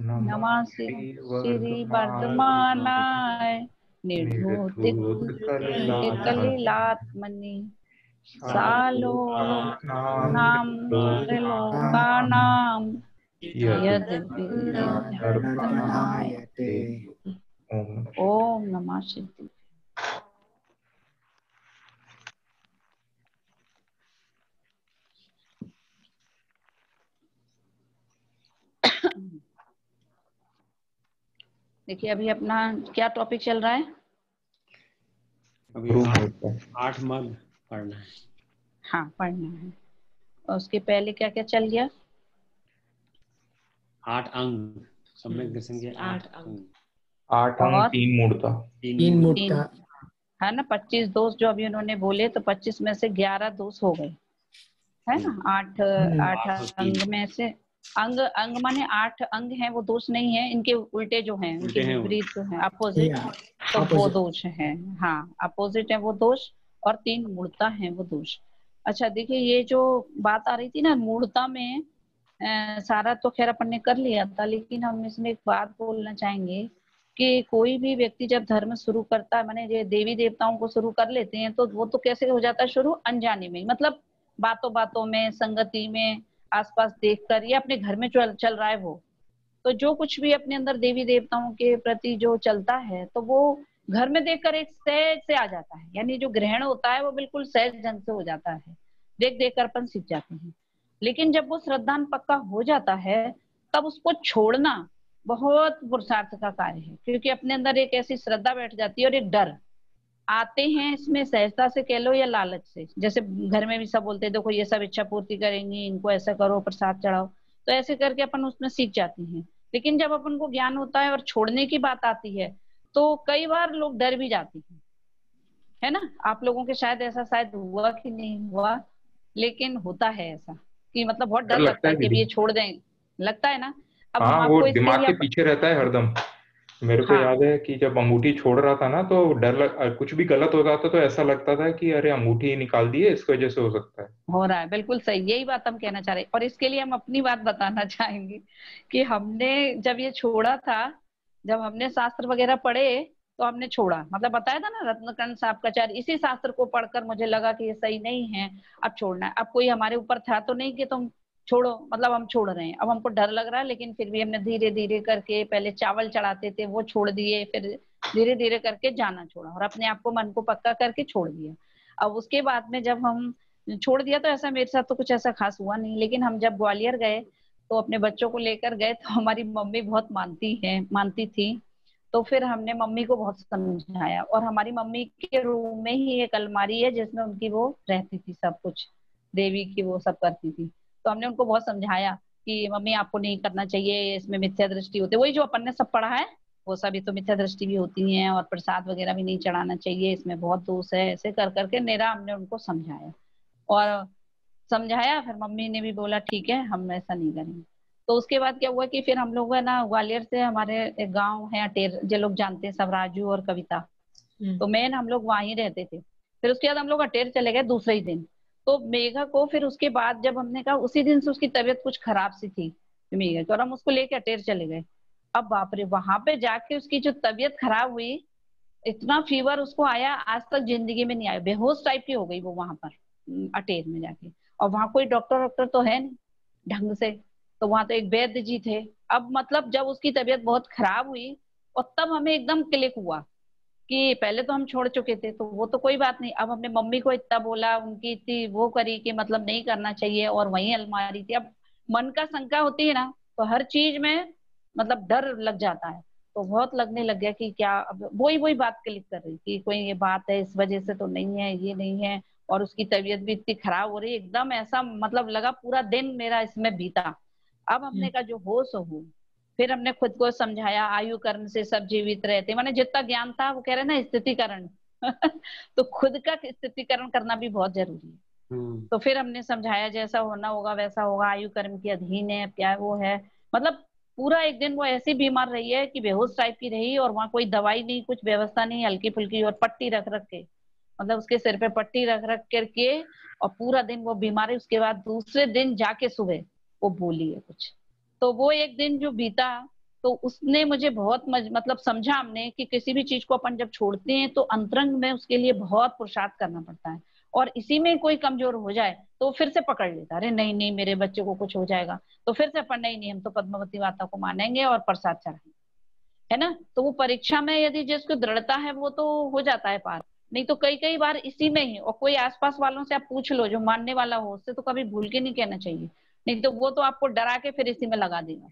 नमः श्री वर्धमानाय निर्धूत कलिलात्मनि सालोकानां त्रिलोकानां यद् विद्यानायते। ओम नमः शिवाय। देखिए अभी अपना क्या टॉपिक चल रहा है? अभी 8 मंत्र पढ़ना है। हाँ पढ़ना है। और उसके पहले क्या क्या चल गया? 8 अंग सम्यक दर्शन के 8 अंग। 8 अंग 3 मूर्ता। 3 मूर्ता है ना। 25 दोष जो अभी उन्होंने बोले तो 25 में से 11 दोष हो गए, है ना। 8 अंग में से अंग अंग माने 8 अंग हैं, वो दोष नहीं है, इनके उल्टे जो हैं, उनके विपरीत जो हैं, अपोजिट, तो वो दोष है। हाँ अपोजिट है वो दोष, और 3 मूर्ता है वो दोष। अच्छा देखिए ये जो बात आ रही थी ना मूर्ता में, सारा तो खैर अपन ने कर लिया था, लेकिन हम इसमें एक बात बोलना चाहेंगे कि कोई भी व्यक्ति जब धर्म शुरू करता है, माने ये देवी देवताओं को शुरू कर लेते हैं, तो वो तो कैसे हो जाता है शुरू? अनजाने में, मतलब बातों बातों में, संगति में, आसपास देखकर, या अपने घर में चल रहा है वो। तो जो कुछ भी अपने अंदर देवी देवताओं के प्रति जो चलता है, तो वो घर में देखकर एक सहज से आ जाता है, यानी जो ग्रहण होता है वो बिल्कुल सहज ढंग से हो जाता है, देख देख कर अपन सीख जाते हैं। लेकिन जब वो श्रद्धान पक्का हो जाता है, तब उसको छोड़ना बहुत पुरुषार्थ का कार्य है, क्योंकि अपने अंदर एक ऐसी श्रद्धा बैठ जाती है और एक डर आते हैं इसमें, सहजता से कह लो या लालच से। जैसे घर में भी सब बोलते हैं देखो ये सब इच्छा पूर्ति करेंगी, इनको ऐसा करो, प्रसाद चढ़ाओ, तो ऐसे करके अपन उसमें सीख जाते हैं। लेकिन जब अपन को ज्ञान होता है और छोड़ने की बात आती है, तो कई बार लोग डर भी जाते हैं, है ना। आप लोगों के शायद ऐसा शायद हुआ कि नहीं हुआ, लेकिन होता है ऐसा कि मतलब बहुत डर लगता है कि ये छोड़ दें, लगता है ना। अब हम हाँ वो आपको इसके दिमाग लिए के पीछे रहता है हरदम। मेरे को याद है कि जब अंगूठी छोड़ रहा था ना, तो कुछ भी गलत हो जाता तो ऐसा लगता था कि अरे अंगूठी निकाल दिए, इस वजह से हो सकता है। हो रहा है, बिल्कुल सही, यही बात हम कहना चाह रहे हैं। और इसके लिए हम अपनी बात बताना चाहेंगे कि हमने जब ये छोड़ा था, जब हमने शास्त्र वगैरह पढ़े, तो हमने छोड़ा, मतलब बताया था ना रत्नकर्ण साहबकाचार्य, इसी शास्त्र को पढ़कर मुझे लगा कि ये सही नहीं है, अब छोड़ना है। अब कोई हमारे ऊपर था तो नहीं कि तुम छोड़ो, मतलब हम छोड़ रहे हैं। अब हमको डर लग रहा है, लेकिन फिर भी हमने धीरे धीरे करके, पहले चावल चढ़ाते थे वो छोड़ दिए, फिर धीरे धीरे करके जाना छोड़ा, और अपने आप को मन को पक्का करके छोड़ दिया। अब उसके बाद में जब हम छोड़ दिया, तो ऐसा मेरे साथ तो कुछ ऐसा खास हुआ नहीं। लेकिन हम जब ग्वालियर गए, तो अपने बच्चों को लेकर गए, तो हमारी मम्मी बहुत मानती थी। तो फिर हमने मम्मी को बहुत समझाया, और हमारी मम्मी के रूम में ही एक अलमारी है जिसमें उनकी वो रहती थी, सब कुछ देवी की वो सब करती थी। तो हमने उनको बहुत समझाया कि मम्मी आपको नहीं करना चाहिए, इसमें मिथ्या दृष्टि होती है, वही जो अपन ने सब पढ़ा है वो सभी, तो मिथ्या दृष्टि भी होती है, और प्रसाद वगैरह भी नहीं चढ़ाना चाहिए, इसमें बहुत दोष है, ऐसे कर करके मेरा हमने उनको समझाया। और समझाया, फिर मम्मी ने भी बोला ठीक है हम ऐसा नहीं करेंगे। तो उसके बाद क्या हुआ कि फिर हम लोग है ना, ग्वालियर से हमारे एक गांव है अटेर, जो लोग जानते हैं सब, राजू और कविता, तो मेन हम लोग वहीं रहते थे। फिर उसके बाद हम लोग अटेर चले गए दूसरे ही दिन। तो मेघा को फिर उसके बाद जब हमने कहा, उसी दिन से उसकी तबीयत कुछ खराब सी थी मेघा की, और हम उसको लेके अटेर चले गए। अब बाप रे, वहां पे जाके उसकी जो तबीयत खराब हुई, इतना फीवर उसको आया, आज तक जिंदगी में नहीं आया, बेहोश टाइप की हो गई वो वहां पर अटेर में जाके। और वहां कोई डॉक्टर वॉक्टर तो है नहीं ढंग से, तो वहां तो एक वैद्य जी थे। अब मतलब जब उसकी तबीयत बहुत खराब हुई, और तब हमें एकदम क्लिक हुआ कि पहले तो हम छोड़ चुके थे तो वो तो कोई बात नहीं, अब हमने मम्मी को इतना बोला, उनकी इतनी वो करी कि मतलब नहीं करना चाहिए, और वहीं अलमारी थी। अब मन का शंका होती है ना, तो हर चीज में मतलब डर लग जाता है। तो बहुत लगने लग गया कि क्या, अब वही वही बात क्लिक कर रही कि कोई ये बात है इस वजह से तो नहीं है, ये नहीं है। और उसकी तबीयत भी इतनी खराब हो रही, एकदम ऐसा मतलब लगा पूरा दिन मेरा इसमें बीता। अब हमने कहा जो हो सो हो। फिर हमने खुद को समझाया, आयु कर्म से सब जीवित रहते, माने जितना ज्ञान था, वो कह रहे ना स्थितिकरण तो खुद का स्थितिकरण करना भी बहुत जरूरी है। तो फिर हमने समझाया जैसा होना होगा वैसा होगा, आयु कर्म के अधीन है, क्या वो है। मतलब पूरा एक दिन वो ऐसी बीमार रही है कि बेहोश टाइप की रही, और वहां कोई दवाई नहीं, कुछ व्यवस्था नहीं, हल्की फुल्की, और पट्टी रख रख के, मतलब उसके सिर पे पट्टी रख रख करके, और पूरा दिन वो बीमार है। उसके बाद दूसरे दिन जाके सुबह वो बोली है कुछ। तो वो एक दिन जो बीता, तो उसने मुझे बहुत मतलब समझा हमने कि किसी भी चीज को अपन जब छोड़ते हैं तो अंतरंग में उसके लिए बहुत पुरुषार्थ करना पड़ता है, और इसी में कोई कमजोर हो जाए तो फिर से पकड़ लेता, अरे नहीं नहीं मेरे बच्चे को कुछ हो जाएगा, तो फिर से अपन नहीं नहीं हम तो पद्मावती माता को मानेंगे और प्रसाद चढ़ाएंगे, है ना। तो वो परीक्षा में यदि जिसको दृढ़ता है वो तो हो जाता है पार, नहीं तो कई कई बार इसी में ही, और कोई आसपास वालों से आप पूछ लो जो मानने वाला हो, उससे तो कभी भूल के नहीं कहना चाहिए, नहीं तो वो तो आपको डरा के फिर इसी में लगा देगा,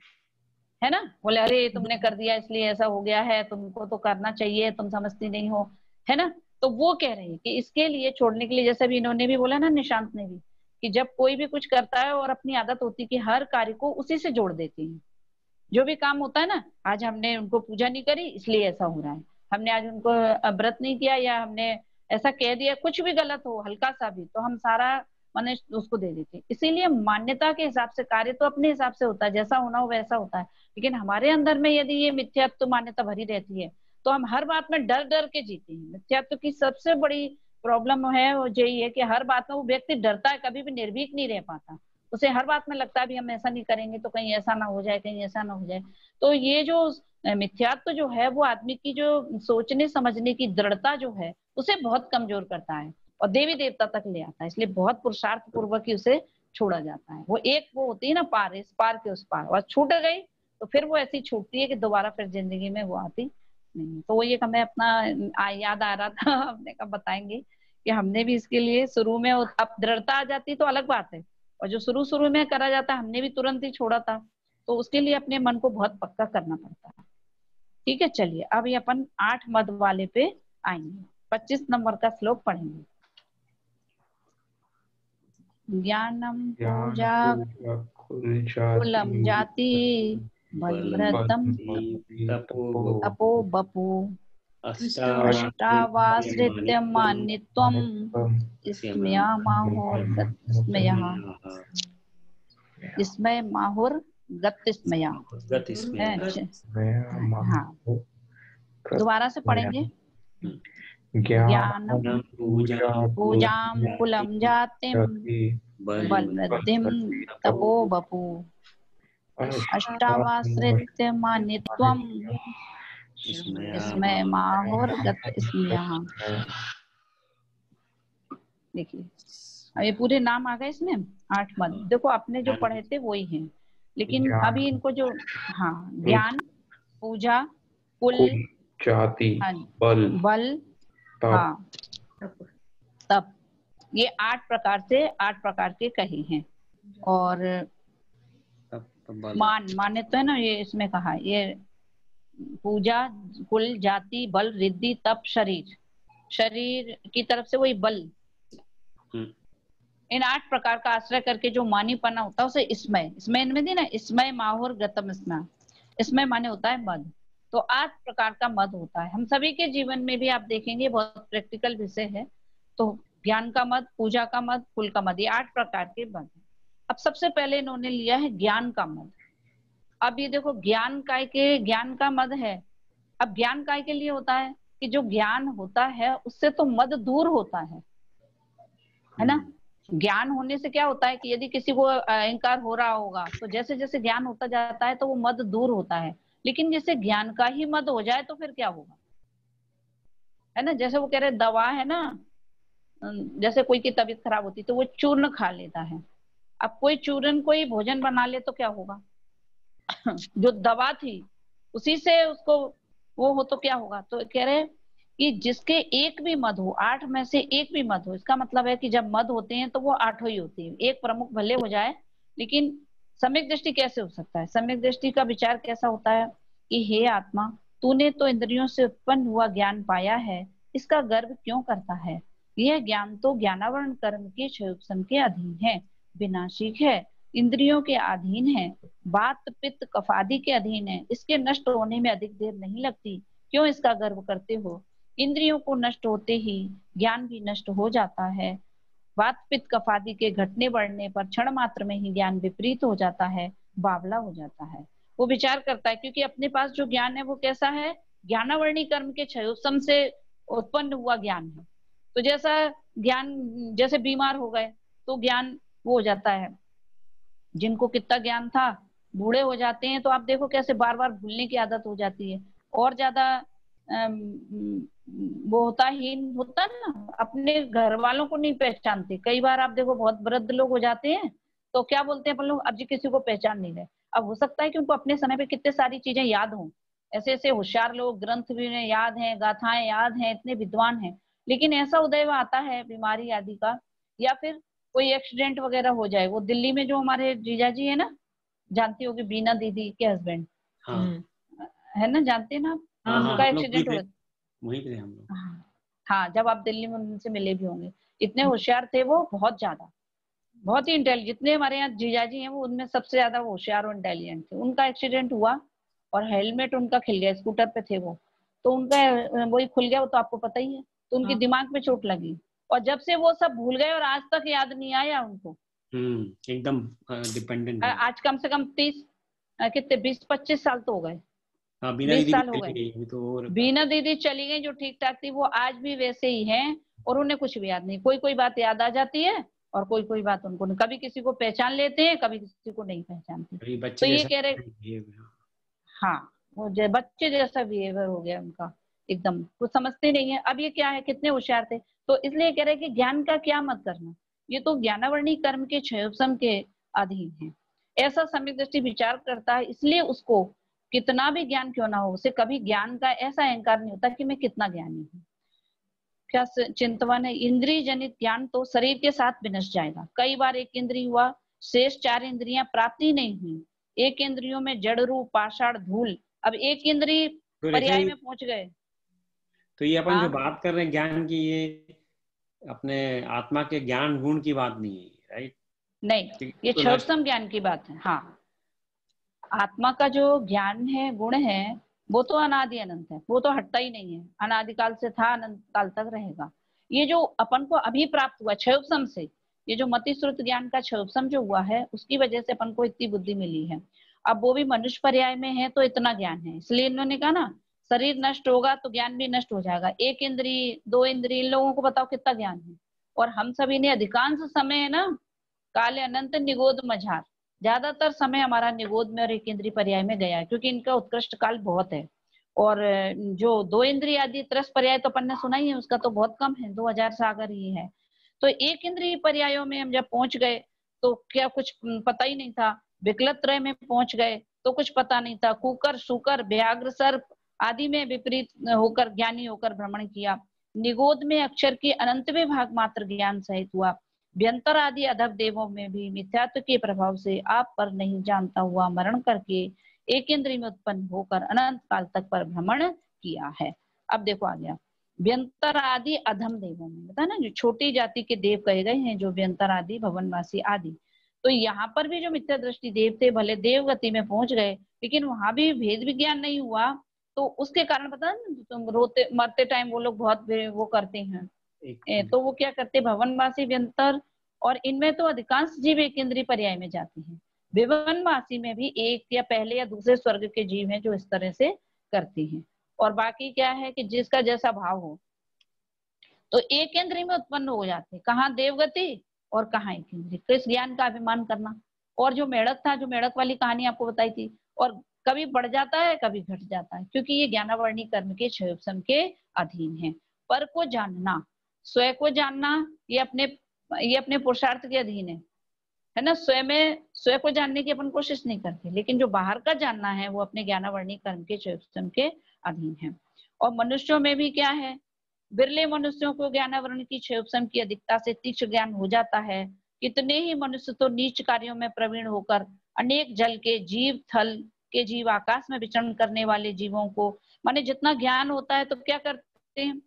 है ना। बोले अरे तुमने कर दिया इसलिए ऐसा हो गया है, तुमको तो करना चाहिए, तुम समझती नहीं हो, है ना। तो वो कह रहे हैं कि इसके लिए छोड़ने के लिए, जैसे भी इन्होंने भी बोला ना, निशांत ने भी, कि जब कोई भी कुछ करता है और अपनी आदत होती है कि हर कार्य को उसी से जोड़ देती है, जो भी काम होता है ना, आज हमने उनको पूजा नहीं करी इसलिए ऐसा हो रहा है, हमने आज उनको व्रत नहीं किया, या हमने ऐसा कह दिया, कुछ भी गलत हो हल्का सा भी, तो हम सारा माने उसको दे देते हैं। इसीलिए मान्यता के हिसाब से कार्य तो अपने हिसाब से होता है, जैसा होना हो वैसा होता है, लेकिन हमारे अंदर में यदि ये मिथ्यात्व मान्यता भरी रहती है तो हम हर बात में डर डर के जीते हैं। मिथ्यात्व की सबसे बड़ी प्रॉब्लम है वो यही है कि हर बात में वो व्यक्ति डरता है, कभी भी निर्भीक नहीं रह पाता, उसे हर बात में लगता है भी हम ऐसा नहीं करेंगे तो कहीं ऐसा ना हो जाए, कहीं ऐसा ना हो जाए। तो ये जो मिथ्यात्व जो है वो आदमी की जो सोचने समझने की दृढ़ता जो है उसे बहुत कमजोर करता है और देवी देवता तक ले आता है, इसलिए बहुत पुरुषार्थ पूर्वक ही उसे छोड़ा जाता है। वो एक वो होती है ना पार, इस पार के उस पार, और छूट गई तो फिर वो ऐसी छूटती है कि दोबारा फिर जिंदगी में वो आती नहीं। तो वो ये हमें अपना याद आ रहा था, हमने कहा बताएंगे कि हमने भी इसके लिए शुरू में, अब दृढ़ता आ जाती तो अलग बात है, और जो शुरू शुरू में करा जाता हमने भी तुरंत ही छोड़ा था, तो उसके लिए अपने मन को बहुत पक्का करना पड़ता है। ठीक है, चलिए अब ये अपन 8 मद वाले पे आएंगे, 25 नंबर का श्लोक पढ़ेंगे। ज्ञानम पूजा कुलम जाति बलव्रतम तपो बपू अष्टावाश्रित्य मान्यत्वम इसमें माहुर गतिस्मया। हाँ, दोबारा से पढ़ेंगे। ज्ञानम पूजाम कुलम जातिम बलवृद्धिम तपो बपू अष्टावाश्रित्य मान्यत्वम इसमें माहुर गतिस्मया। देखिए अब ये पूरे नाम आ गए इसमें 8 मद। देखो अपने जो पढ़े थे वही हैं, लेकिन अभी इनको जो, हाँ, ज्ञान, पूजा, कुल, जाति, बल, हाँ, तप, ये 8 प्रकार से 8 प्रकार के कहे हैं। और मान्य तो है ना, ये इसमें कहा, ये पूजा, कुल, जाति, बल, रिद्धि, तप, शरीर, शरीर की तरफ से वही बल, इन 8 प्रकार का आश्रय करके जो मानीपना होता है उसे इसमें इनमें दी ना, इसमें माहुर गतम इसमें माने होता है मद। तो 8 प्रकार का मद होता है। हम सभी के जीवन में भी आप देखेंगे बहुत प्रैक्टिकल विषय है। तो ज्ञान का मद, पूजा का मद, कुल का मद, ये 8 प्रकार के मद है। अब सबसे पहले इन्होंने लिया है ज्ञान का मद। अब ये देखो ज्ञान का मद है। अब ज्ञान काय के लिए होता है कि जो ज्ञान होता है उससे तो मद दूर होता है ना। ज्ञान होने से क्या होता है कि यदि किसी को अहंकार हो रहा होगा तो जैसे जैसे ज्ञान होता जाता है तो वो मद दूर होता है। लेकिन जैसे ज्ञान का ही मद हो जाए तो फिर क्या होगा, है ना। जैसे वो कह रहे दवा है ना, जैसे कोई की तबीयत खराब होती तो वो चूर्ण खा लेता है। अब कोई चूर्ण कोई भोजन बना ले तो क्या होगा जो दवा थी उसी से उसको वो हो तो क्या होगा। तो कह रहे कि जिसके एक भी मद हो, 8 में से एक भी मद हो, इसका मतलब है कि जब मद होते हैं तो वो 8 ही होती है। एक प्रमुख भले हो जाए, लेकिन सम्यक दृष्टि कैसे हो सकता है। सम्यक दृष्टि का विचार कैसा होता है कि हे आत्मा, तूने तो इंद्रियों से उत्पन्न हुआ ज्ञान पाया है, इसका गर्व क्यों करता है। यह ज्ञान तो ज्ञानावरण कर्म के क्षयोपम के अधीन है, विनाशिक है, इंद्रियों के अधीन है, वात पित्त कफ आदि के अधीन है, इसके नष्ट होने में अधिक देर नहीं लगती, क्यों इसका गर्व करते हो। इंद्रियों को नष्ट होते ही ज्ञान भी नष्ट हो जाता है। वात पित्त कफ आदि के घटने बढ़ने पर क्षण मात्र में ही ज्ञान विपरीत हो जाता है, बावला हो जाता है। वो विचार करता है क्योंकि अपने पास जो ज्ञान है वो कैसा है, ज्ञानावर्णी कर्म के क्षयोपम से उत्पन्न हुआ ज्ञान है। तो जैसा ज्ञान, जैसे बीमार हो गए तो ज्ञान वो हो जाता है, जिनको कितना ज्ञान था बूढ़े हो जाते हैं तो आप देखो कैसे बार बार भूलने की आदत हो जाती है, और ज्यादा वो होताहीन होता है ना, अपने घर वालों को नहीं पहचानते। कई बार आप देखो बहुत वृद्ध लोग हो जाते हैं तो क्या बोलते हैं अपन लोग, अब जी किसी को पहचान नहीं रहे। अब हो सकता है कि उनको अपने समय पे कितने सारी चीजें याद हों, ऐसे ऐसे होशियार लोग, ग्रंथ भी उन्हें याद हैं, गाथाएं याद हैं, इतने विद्वान हैं, लेकिन ऐसा उदय आता है बीमारी आदि का, या फिर कोई एक्सीडेंट वगैरह हो जाए। वो दिल्ली में जो हमारे जीजा जी है ना, जानती होगी, बीना दीदी के हस्बैंड, हाँ है ना, जानते हैं ना आप? हाँ हाँ, उनका हम लोग वहीं एक्सीडेंट हो थे, गया। वहीं पे थे हम लोग। हाँ, जब आप दिल्ली में उनसे मिले भी होंगे, इतने होशियार थे वो, बहुत ज्यादा, बहुत ही इंटेलिजेंट। जितने हमारे यहाँ जीजाजी हैं वो उनमें सबसे ज्यादा वो होशियार और इंटेलिजेंट थे। उनका एक्सीडेंट हुआ और हेलमेट उनका खिल गया, स्कूटर पे थे वो, तो उनका वही खुल गया, वो तो आपको पता ही है। तो उनकी दिमाग पे चोट लगी, और जब से वो सब भूल गए और आज तक याद नहीं आया उनको। एकदम डिपेंडेंट है। आज कम से कम 30 कितने 20-25 साल तो हो गए, हाँ, बीना 20 दीदी भी साल हो चली गए। गई अभी तो, और बीना दीदी चली गई जो ठीक ठाक थी, वो आज भी वैसे ही हैं, और उन्हें कुछ भी याद नहीं। कोई कोई बात याद आ जाती है और कोई कोई बात उनको नहीं। कभी किसी को पहचान लेते हैं, कभी किसी को नहीं पहचानते। अभी तो बच्चे ये जैसा कह रहे, behavior। हाँ, वो बच्चे जैसा बिहेवियर हो गया उनका, एकदम कुछ समझते नहीं है। अब ये क्या है, कितने होशियार थे। तो इसलिए कह रहे कि ज्ञान का क्या मत करना, ये तो ज्ञानावर्णी कर्म के क्षयोपम के अधीन है। ऐसा सम्यक दृष्टि विचार करता है, इसलिए उसको कितना भी ज्ञान क्यों ना हो, उसे कभी ज्ञान का ऐसा अहंकार नहीं होता कि मैं कितना ज्ञानी हूँ। क्या चिंतवन है, इंद्रिय जनित ज्ञान तो शरीर के साथ विनष्ट जाएगा। कई बार एक इंद्रिय हुआ, शेष 4 इंद्रियां प्राप्ति नहीं हुई। एक इंद्रियों में जड़ रूप पाषाण धूल, अब एक इंद्रिय तो रेखा पर्याय जी, में पहुंच गए। तो ये अपन जो हाँ, बात कर रहे हैं ज्ञान की, ये अपने आत्मा के ज्ञान गुण की बात नहीं है, राइट? नहीं, ये तो नष्ट। क्षोभसम ज्ञान की बात है। हाँ, आत्मा का जो ज्ञान है, गुण है, वो तो अनादि अनंत है, वो तो हटता ही नहीं है, अनादिकाल से था, अनंत काल तक रहेगा। ये जो अपन को अभी प्राप्त हुआ क्षयोपम से, ये जो मति श्रुत ज्ञान का क्षयोपम जो हुआ है, उसकी वजह से अपन को इतनी बुद्धि मिली है। अब वो भी मनुष्य पर्याय में है तो इतना ज्ञान है, इसलिए इन्होंने कहा ना, शरीर नष्ट होगा तो ज्ञान भी नष्ट हो जाएगा। एक इंद्रिय, 2 इंद्रिय, इन लोगों को बताओ कितना ज्ञान है। और हम सभी ने अधिकांश समय है ना, काले अनंत निगोद मझार, ज्यादातर समय हमारा निगोद में और एक इंद्रिय पर्याय में गया है, क्योंकि इनका उत्कृष्ट काल बहुत है। और जो 2 इंद्रिय आदि त्रस पर्याय तो अपन ने सुना ही है, उसका तो बहुत कम है, 2000 सागर ही है। तो एक इंद्रिय पर्यायों में हम जब पहुंच गए तो क्या कुछ पता ही नहीं था। विकलत त्रय में पहुंच गए तो कुछ पता नहीं था। कुकर, शुकर, व्याघ्र, सर्प आदि में विपरीत होकर, ज्ञानी होकर भ्रमण किया। निगोद में अक्षर के अनंतवें भाग मात्र ज्ञान सहित हुआ। व्यंतर आदि अधव देवों में भी मिथ्यात्व के प्रभाव से आप पर नहीं जानता हुआ मरण करके एक इंद्रिय में उत्पन्न होकर अनंत काल तक पर भ्रमण किया है। अब देखो आ गया, व्यंतर आदि अधम देवों में, बता ना, जो छोटी जाति के देव कहे गए हैं, जो व्यंतर आदि, भवनवासी आदि। तो यहाँ पर भी जो मिथ्या दृष्टि देव थे, भले देव गति में पहुंच गए, लेकिन वहां भी भेद विज्ञान नहीं हुआ। तो उसके कारण पता है, तुम रोते मरते टाइम वो लोग बहुत वो करते हैं, तो वो क्या करते, भवनवासी, व्यंतर, और इनमें तो अधिकांश जीव एक इंद्रिय पर्याय में जाते हैं। विवनवासी में भी एक या पहले या दूसरे स्वर्ग के जीव हैं जो इस तरह से करते हैं। और बाकी क्या है कि जिसका जैसा भाव हो, तो एक इंद्रिय में उत्पन्न हो जाते, कहाँ देवगति और कहाँ एक इंद्रिय। किस ज्ञान का अभिमान करना। और जो मेढक था, जो मेढक वाली कहानी आपको बताई थी, और कभी बढ़ जाता है कभी घट जाता है, क्योंकि ये ज्ञानावर्णी कर्म के क्षयोपम के अधीन है। पर को जानना, स्वयं को जानना, ये अपने पुरुषार्थ के अधीन है ना। स्वयं को जानने की अपन कोशिश नहीं करते, लेकिन जो बाहर का जानना है वो अपने ज्ञानावर्णी कर्म के क्षयोपम के अधीन है। और मनुष्यों में भी क्या है, बिरले मनुष्यों को ज्ञानावरण की क्षयोपम की अधिकता से तीक्ष्ण ज्ञान हो जाता है। कितने ही मनुष्य तो नीच कार्यों में प्रवीण होकर अनेक जल के जीव, थल के जीव, आकाश में विचरण करने वाले जीवों को, माने जितना ज्ञान होता है तो क्या करते हैं,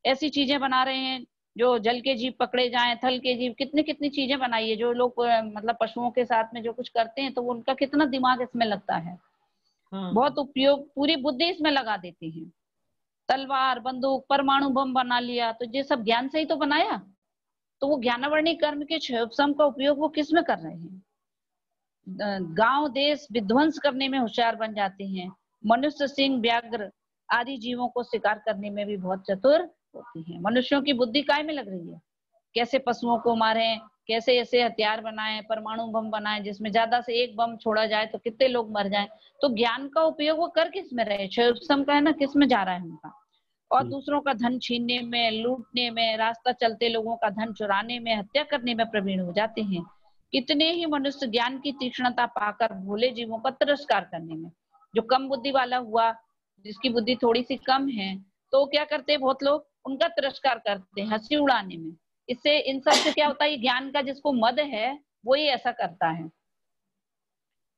ऐसी चीजें बना रहे हैं जो जल के जीव पकड़े जाएं, थल के जीव, कितनी कितनी चीजें बनाई है। जो लोग मतलब पशुओं के साथ में जो कुछ करते हैं, तो उनका कितना दिमाग इसमें लगता है, बहुत उपयोग, पूरी बुद्धि इसमें लगा देते हैं। तलवार, बंदूक, परमाणु बम बना लिया, तो ये सब ज्ञान से ही तो बनाया। तो वो ज्ञानावर्णी कर्म के क्षयोपम का उपयोग वो किस में कर रहे हैं, गांव देश विध्वंस करने में होशियार बन जाते हैं। मनुष्य, सिंह, व्याघ्र आदि जीवों को शिकार करने में भी बहुत चतुर होती है। मनुष्यों की बुद्धि काय में लग रही है, कैसे पशुओं को मारें, कैसे ऐसे हथियार बनाए, परमाणु बम बनाए जिसमें ज्यादा से एक बम छोड़ा जाए तो कितने लोग मर जाएं। तो ज्ञान का उपयोग वो कर किस में रहे, क्षयोपम का है ना, किस में जा रहा है उनका, और दूसरों का धन छीनने में, लूटने में, रास्ता चलते लोगों का धन चुराने में, हत्या करने में प्रवीण हो जाते हैं। कितने ही मनुष्य ज्ञान की तीक्ष्णता पाकर भोले जीवों का तिरस्कार करने में, जो कम बुद्धि वाला हुआ, जिसकी बुद्धि थोड़ी सी कम है, तो क्या करते हैं बहुत लोग, उनका तिरस्कार करते हैं हंसी उड़ाने में। इससे इन सब से क्या होता है, ज्ञान का जिसको मद है वो ही ऐसा करता है,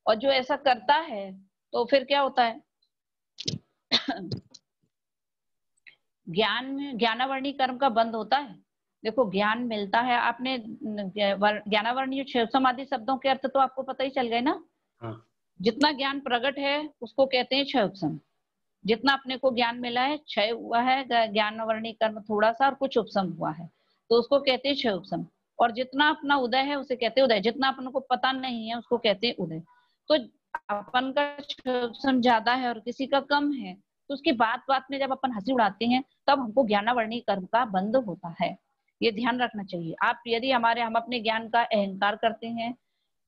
और जो ऐसा करता है तो फिर क्या होता है ज्ञान में ज्ञानावर्णी कर्म का बंद होता है। देखो ज्ञान मिलता है, आपने ज्ञानावर्णीय समाधि शब्दों के अर्थ तो आपको पता ही चल गए ना। हाँ। जितना ज्ञान प्रकट है उसको कहते हैं क्षय, जितना अपने को ज्ञान मिला है, क्षय हुआ है ज्ञानावर्णी कर्म थोड़ा सा और कुछ उपशम हुआ है तो उसको कहते हैं क्षय, और जितना अपना उदय है उसे कहते हैं उदय, जितना अपन को पता नहीं है उसको कहते हैं उदय। तो अपन का क्षय ज्यादा है और किसी का कम है, तो उसकी बात बात में जब अपन हंसी उड़ाते हैं तब हमको ज्ञानावर्णी कर्म का बंध होता है। ये ध्यान रखना चाहिए। आप यदि हम अपने ज्ञान का अहंकार करते हैं,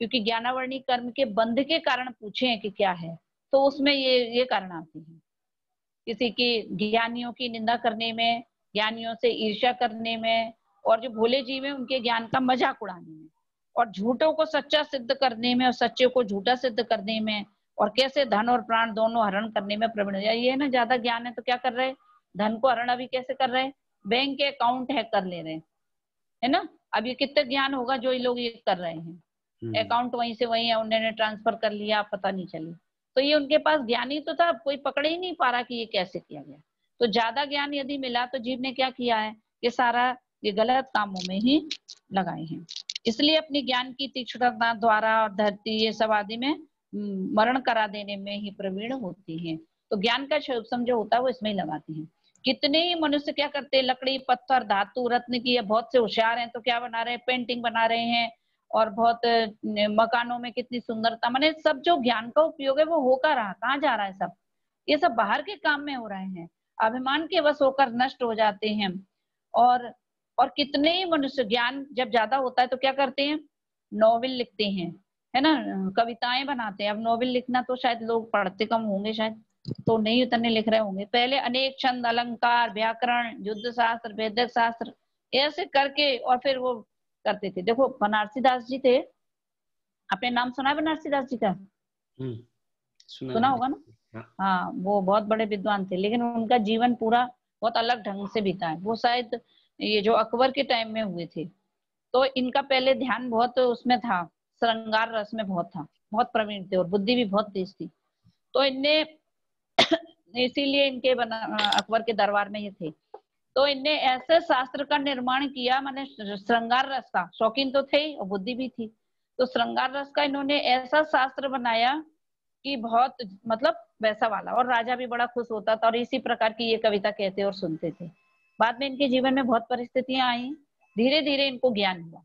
क्योंकि ज्ञानावर्णी कर्म के बंध के कारण पूछे कि क्या है, तो उसमें ये कारण आते हैं, किसी की ज्ञानियों की निंदा करने में, ज्ञानियों से ईर्ष्या करने में, और जो भोले जीव है उनके ज्ञान का मजाक उड़ाने में, और झूठों को सच्चा सिद्ध करने में और सच्चे को झूठा सिद्ध करने में, और कैसे धन और प्राण दोनों हरण करने में प्रवीण। ये ना ज्यादा ज्ञान है तो क्या कर रहे हैं, धन को हरण अभी कैसे कर रहे हैं, बैंक के अकाउंट हैक कर ले रहे हैं, है ना। अब ये कितना ज्ञान होगा जो ये लोग ये कर रहे हैं, अकाउंट वहीं से वहीं उन्होंने ट्रांसफर कर लिया, पता नहीं चली। तो ये उनके पास ज्ञान ही तो था, कोई पकड़ ही नहीं पा रहा कि ये कैसे किया गया। तो ज्यादा ज्ञान यदि मिला तो जीव ने क्या किया है, ये सारा ये गलत कामों में ही लगाए हैं। इसलिए अपनी ज्ञान की तीक्ष्णता द्वारा और धरती ये सब आदि में मरण करा देने में ही प्रवीण होती है। तो ज्ञान का क्षयोपम जो होता है वो इसमें ही लगाती है। कितने ही मनुष्य क्या करते हैं, लकड़ी पत्थर धातु रत्न की, बहुत से होशियार हैं तो क्या बना रहे हैं, पेंटिंग बना रहे हैं, और बहुत मकानों में कितनी सुंदरता, माने सब जो ज्ञान का उपयोग है वो होकर रहा, कहाँ जा रहा है सब, ये सब बाहर के काम में हो रहे हैं, अभिमान के वश होकर नष्ट हो जाते हैं। और कितने ही मनुष्य ज्ञान जब ज्यादा होता है तो क्या करते हैं, नॉवेल लिखते हैं, है ना, कविताएं बनाते हैं। अब नॉवेल लिखना तो शायद लोग पढ़ते कम होंगे, शायद तो नहीं उतने लिख रहे होंगे। पहले अनेक छंद, अलंकार, व्याकरण, युद्ध शास्त्र, वैदिक शास्त्र ऐसे करके और फिर वो करते थे। देखो बनारसी दास जी थे, आपने नाम सुना है बनारसी दास जी का? सुना होगा ना। हाँ, वो बहुत बड़े विद्वान थे, लेकिन उनका जीवन पूरा बहुत अलग ढंग से बीता है। वो शायद ये जो अकबर के टाइम में हुए थे, तो इनका पहले ध्यान बहुत उसमें था, श्रृंगार रस में बहुत था, बहुत प्रवीण थे और बुद्धि भी बहुत तेज थी। तो इनने इसीलिए इनके अकबर के दरबार में ये थे, तो इनने ऐसे शास्त्र का निर्माण किया, माने श्रृंगार रस का शौकीन तो थे और बुद्धि भी थी। तो श्रृंगार रस का इन्होंने ऐसा शास्त्र बनाया कि बहुत मतलब वैसा वाला, और राजा भी बड़ा खुश होता था और इसी प्रकार की ये कविता कहते और सुनते थे। बाद में इनके जीवन में बहुत परिस्थितियां आई, धीरे धीरे इनको ज्ञान हुआ।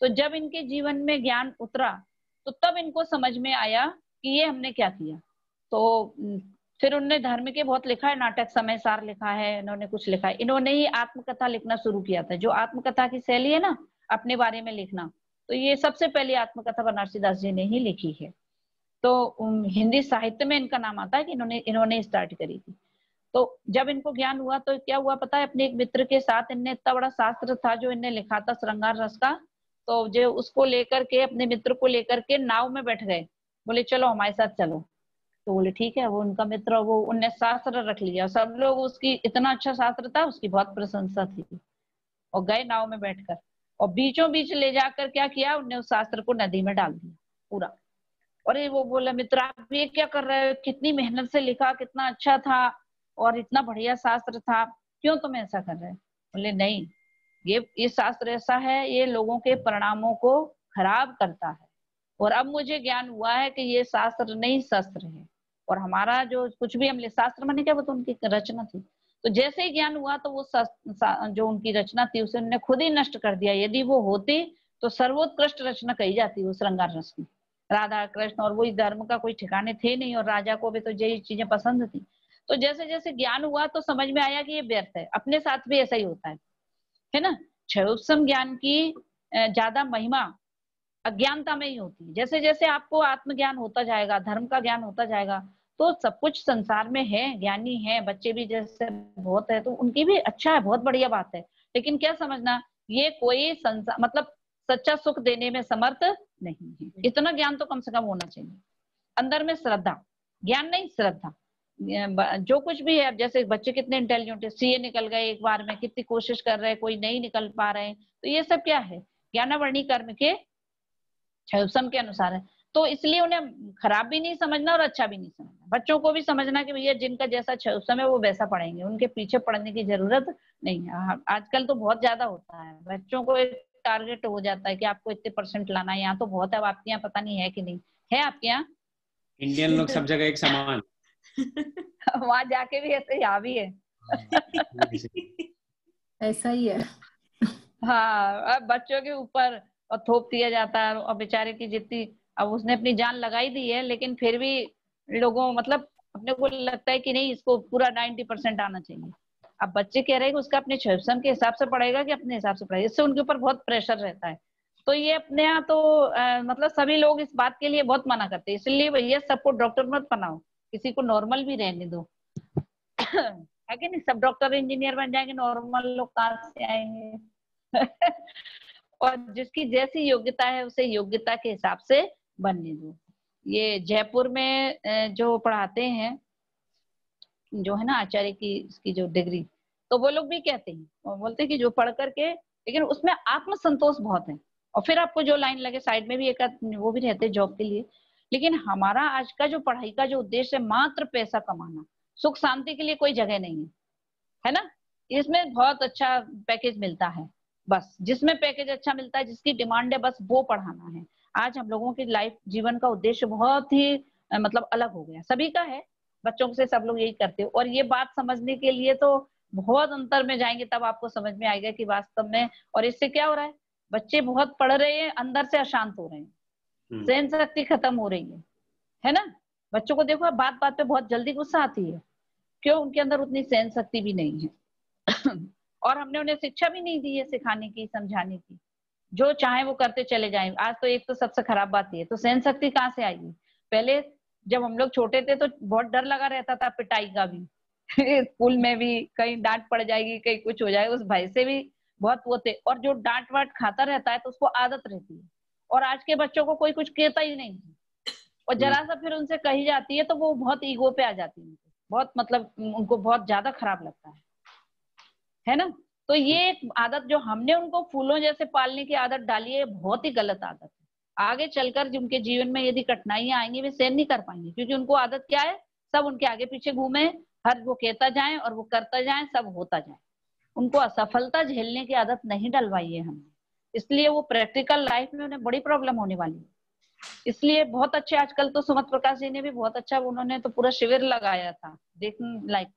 तो जब इनके जीवन में ज्ञान उतरा तो तब इनको समझ में आया कि ये हमने क्या किया। तो फिर उन्होंने धर्म के बहुत लिखा है, नाटक समय सार लिखा है, इन्होंने कुछ लिखा है। इन्होंने ही आत्मकथा लिखना शुरू किया था, जो आत्मकथा की शैली है ना, अपने बारे में लिखना, तो ये सबसे पहले आत्मकथा बनारसी दास जी ने ही लिखी है। तो हिंदी साहित्य में इनका नाम आता है कि इन्होंने स्टार्ट करी थी। तो जब इनको ज्ञान हुआ तो क्या हुआ पता है, अपने एक मित्र के साथ इनने इतना बड़ा शास्त्र था जो इनने लिखा था श्रृंगार रस का, तो जो उसको लेकर के अपने मित्र को लेकर के नाव में बैठ गए, बोले चलो हमारे साथ चलो। तो बोले ठीक है। वो उनका मित्र, वो उनने शास्त्र रख लिया, सब लोग उसकी, इतना अच्छा शास्त्र था, उसकी बहुत प्रशंसा थी, और गए नाव में बैठकर, और बीचों बीच ले जाकर क्या किया, उनने उस शास्त्र को नदी में डाल दिया पूरा। और वो बोला मित्र आप ये क्या कर रहे हो, कितनी मेहनत से लिखा, कितना अच्छा था और इतना बढ़िया शास्त्र था, क्यों तुम ऐसा कर रहे हो? बोले नहीं, ये शास्त्र ऐसा है, ये लोगों के परिणामों को खराब करता है, और अब मुझे ज्ञान हुआ है कि ये शास्त्र नहीं शस्त्र है, और हमारा जो कुछ भी हम शास्त्र माने क्या, वो तो उनकी रचना थी। तो जैसे ही ज्ञान हुआ तो वो जो उनकी रचना थी उसे उन्होंने खुद ही नष्ट कर दिया। यदि वो होती तो सर्वोत्कृष्ट रचना कही जाती वो श्रृंगार रस की, राधा कृष्ण, और वही धर्म का कोई ठिकाने थे नहीं, और राजा को भी तो यही चीजें पसंद थी। तो जैसे जैसे ज्ञान हुआ तो समझ में आया कि ये व्यर्थ है। अपने साथ भी ऐसा ही होता है ना। क्षयोपम ज्ञान की ज्यादा महिमा अज्ञानता में ही होती है। जैसे जैसे आपको आत्मज्ञान होता जाएगा, धर्म का ज्ञान होता जाएगा, तो सब कुछ संसार में है, ज्ञानी है, बच्चे भी जैसे बहुत है तो उनकी भी अच्छा है, बहुत बढ़िया बात है। लेकिन क्या समझना, ये कोई संसार मतलब सच्चा सुख देने में समर्थ नहीं है। इतना ज्ञान तो कम से कम होना चाहिए। अंदर में श्रद्धा, ज्ञान नहीं श्रद्धा। जो कुछ भी है, अब जैसे बच्चे कितने इंटेलिजेंट है, सीए निकल गए एक बार में, कितनी कोशिश कर रहे हैं, कोई नहीं निकल पा रहे हैं, तो ये सब क्या है, ज्ञानावर्णी कर्म के क्षयोपम के अनुसार है। तो इसलिए उन्हें खराब भी नहीं समझना और अच्छा भी नहीं समझना। बच्चों को भी समझना कि भैया जिनका जैसा क्षयोपम है वो वैसा पढ़ेंगे, उनके पीछे पढ़ने की जरूरत नहीं है। आजकल तो बहुत ज्यादा होता है, बच्चों को एक टारगेट हो जाता है कि आपको इतने % लाना है। यहाँ तो बहुत है, आपके यहाँ पता नहीं है कि नहीं है। आपके यहाँ इंडियन लोग सब जगह एक समान। वहां जाके भी ऐसे, यहाँ भी है। ऐसा ही है। हाँ, अब बच्चों के ऊपर और थोप दिया जाता है, और बेचारे की जितनी, अब उसने अपनी जान लगाई दी है, लेकिन फिर भी लोगों मतलब अपने को लगता है कि नहीं, इसको पूरा 90% आना चाहिए। अब बच्चे कह रहे हैं कि उसका अपने क्षमता के हिसाब से पढ़ेगा कि अपने हिसाब से पढ़ेगा, इससे उनके ऊपर बहुत प्रेशर रहता है। तो ये अपने यहाँ तो मतलब सभी लोग इस बात के लिए बहुत मना करते हैं। इसलिए भैया सबको डॉक्टर मत बनाओ, किसी को नॉर्मल भी रहने दो। है कि नहीं, सब डॉक्टर इंजीनियर बन जाएंगे, नॉर्मल लोग कहाँ से आएंगे। और जिसकी जैसी योग्यता है उसे योग्यता के हिसाब से बनने दो। ये जयपुर में जो पढ़ाते हैं, जो है ना आचार्य की इसकी जो डिग्री, तो वो लोग भी कहते हैं, वो बोलते हैं कि जो पढ़ करके, लेकिन उसमें आत्मसंतोष बहुत है। और फिर आपको जो लाइन लगे साइड में भी एक वो भी रहते हैं जॉब के लिए। लेकिन हमारा आज का जो पढ़ाई का जो उद्देश्य है, मात्र पैसा कमाना, सुख शांति के लिए कोई जगह नहीं है ना। इसमें बहुत अच्छा पैकेज मिलता है, बस जिसमें पैकेज अच्छा मिलता है, जिसकी डिमांड है, बस वो पढ़ाना है। आज हम लोगों की लाइफ, जीवन का उद्देश्य बहुत ही मतलब अलग हो गया, सभी का है, बच्चों से सब लोग यही करते हो। और ये बात समझने के लिए तो बहुत अंतर में जाएंगे, तब आपको समझ में आएगा कि वास्तव में। और इससे क्या हो रहा है, बच्चे बहुत पढ़ रहे हैं, अंदर से अशांत हो रहे हैं, सहन शक्ति खत्म हो रही है ना। बच्चों को देखो, बात बात पे बहुत जल्दी गुस्सा आती है, क्यों, उनके अंदर उतनी सहन शक्ति भी नहीं है। और हमने उन्हें शिक्षा भी नहीं दी है सिखाने की, समझाने की, जो चाहे वो करते चले जाएं। आज तो एक तो सबसे खराब बात ये, तो सहन शक्ति कहाँ से आएगी। पहले जब हम लोग छोटे थे तो बहुत डर लगा रहता था पिटाई का भी। स्कूल में भी कहीं डांट पड़ जाएगी, कहीं कुछ हो जाएगा, उस भय से भी बहुत वो थे। और जो डांट वाट खाता रहता है तो उसको आदत रहती है। और आज के बच्चों को कोई कुछ कहता ही नहीं, और जरा सा फिर उनसे कही जाती है तो वो बहुत ईगो पे आ जाती है, बहुत मतलब उनको बहुत ज्यादा खराब लगता है ना। तो ये एक आदत जो हमने उनको फूलों जैसे पालने की आदत डाली है, बहुत ही गलत आदत है। आगे चलकर जिनके जीवन में यदि कठिनाइयां आएंगी, वे सहन नहीं कर पाएंगे, क्योंकि उनको आदत क्या है, सब उनके आगे पीछे घूमे, हर वो कहता जाए और वो करता जाए, सब होता जाए। उनको असफलता झेलने की आदत नहीं डलवाई है हमने, इसलिए वो प्रैक्टिकल लाइफ में उन्हें बड़ी प्रॉब्लम होने वाली है। इसलिए बहुत अच्छे, आजकल तो सुमत प्रकाश जी ने भी बहुत अच्छा, उन्होंने तो पूरा शिविर लगाया था देखने लायक।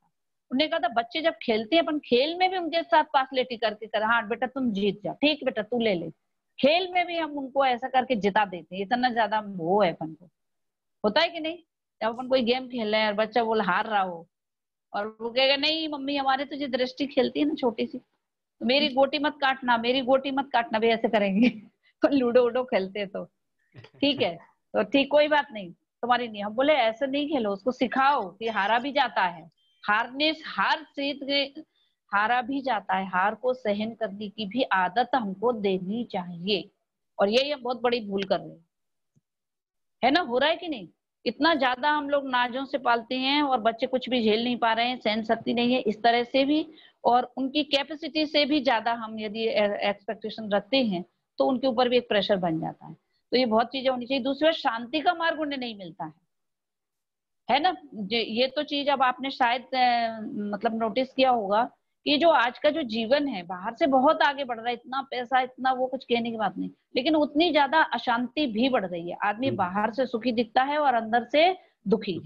उन्होंने कहा था बच्चे जब खेलते हैं, अपन खेल में भी उनके साथ पासलेटी करके कर, हाँ बेटा तुम जीत जा, ठीक बेटा तू ले ले, खेल में भी हम उनको ऐसा करके जिता देते हैं। इतना ज्यादा वो है अपन को, होता है कि नहीं। जब अपन कोई गेम खेल रहे हैं और बच्चा बोल हार रहा हो, और वो कहेगा नहीं मम्मी हमारे तो जो दृष्टि खेलती है ना छोटी सी, तो मेरी गोटी मत काटना, मेरी गोटी मत काटना, भी ऐसे करेंगे। तो लूडो वूडो खेलते तो ठीक है, तो ठीक कोई बात नहीं, तुम्हारी नहीं। हम बोले ऐसे नहीं खेलो, उसको सिखाओ कि हारा भी जाता है, हार जीत हारा भी जाता है, हार को सहन करने की भी आदत हमको देनी चाहिए। और ये हम बहुत बड़ी भूल कर रहे हैं, है ना। हो रहा है कि नहीं, इतना ज्यादा हम लोग नाजों से पालते हैं और बच्चे कुछ भी झेल नहीं पा रहे हैं, सहन शक्ति नहीं है इस तरह से भी, और उनकी कैपेसिटी से भी ज्यादा हम यदि एक्सपेक्टेशन रखते हैं तो उनके ऊपर भी एक प्रेशर बन जाता है। तो ये बहुत चीजें होनी चाहिए। दूसरा, शांति का मार्ग उन्हें नहीं मिलता है ना। ये तो चीज अब आपने शायद मतलब नोटिस किया होगा कि जो आज का जो जीवन है बाहर से बहुत आगे बढ़ रहा है, इतना पैसा इतना वो, कुछ कहने की बात नहीं, लेकिन उतनी ज्यादा अशांति भी बढ़ रही है। आदमी बाहर से सुखी दिखता है और अंदर से दुखी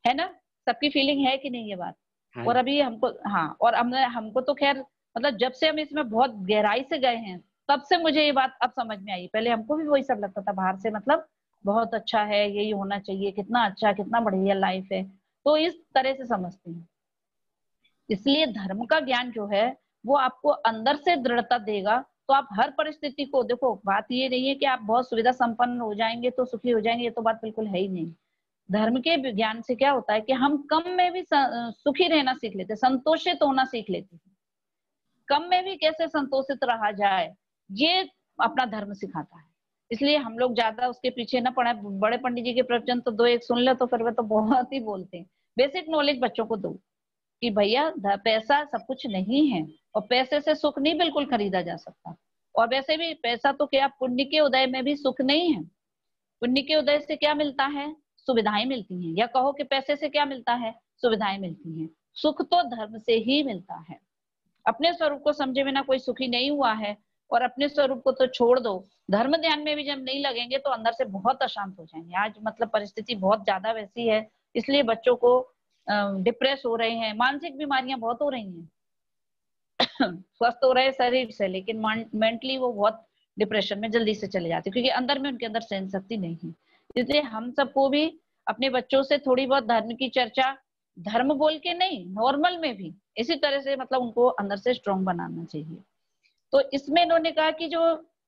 है ना। सबकी फीलिंग है कि नहीं ये बात। और अभी हमको, हाँ, और हमको तो खैर मतलब जब से हम इसमें बहुत गहराई से गए हैं तब से मुझे ये बात अब समझ में आई। पहले हमको भी वही सब लगता था बाहर से, मतलब बहुत अच्छा है, यही होना चाहिए, कितना अच्छा, कितना बढ़िया लाइफ है, तो इस तरह से समझते हैं। इसलिए धर्म का ज्ञान जो है वो आपको अंदर से दृढ़ता देगा तो आप हर परिस्थिति को देखो, बात ये नहीं है कि आप बहुत सुविधा संपन्न हो जाएंगे तो सुखी हो जाएंगे, ये तो बात बिल्कुल है ही नहीं। धर्म के विज्ञान से क्या होता है कि हम कम में भी सुखी रहना सीख लेते, संतोषित होना सीख लेते, कम में भी कैसे संतोषित रहा जाए, ये अपना धर्म सिखाता है। इसलिए हम लोग ज्यादा उसके पीछे न पड़े। बड़े पंडित जी के प्रवचन तो दो एक सुन ले तो फिर वे तो बहुत ही बोलते हैं। बेसिक नॉलेज बच्चों को दो कि भैया पैसा सब कुछ नहीं है, और पैसे से सुख नहीं बिल्कुल खरीदा जा सकता। और वैसे भी पैसा तो क्या, पुण्य के उदय में भी सुख नहीं है। पुण्य के उदय से क्या मिलता है, सुविधाएं मिलती हैं, या कहो कि पैसे से क्या मिलता है, सुविधाएं मिलती हैं। सुख तो धर्म से ही मिलता है। अपने स्वरूप को समझे बिना कोई सुखी नहीं हुआ है, और अपने स्वरूप को तो छोड़ दो, धर्म ध्यान में भी जब नहीं लगेंगे तो अंदर से बहुत अशांत हो जाएंगे। आज मतलब परिस्थिति बहुत ज्यादा वैसी है, इसलिए बच्चों को डिप्रेस हो रहे हैं, मानसिक बीमारियां बहुत हो रही हैं। स्वस्थ हो रहे शरीर से, लेकिन मेंटली वो बहुत डिप्रेशन में जल्दी से चले जाते, क्योंकि अंदर में उनके अंदर सहन शक्ति नहीं है। इसलिए हम सबको भी अपने बच्चों से थोड़ी बहुत धर्म की चर्चा, धर्म बोल के नहीं, नॉर्मल में भी इसी तरह से मतलब उनको अंदर से स्ट्रॉन्ग बनाना चाहिए। तो इसमें इन्होंने कहा कि जो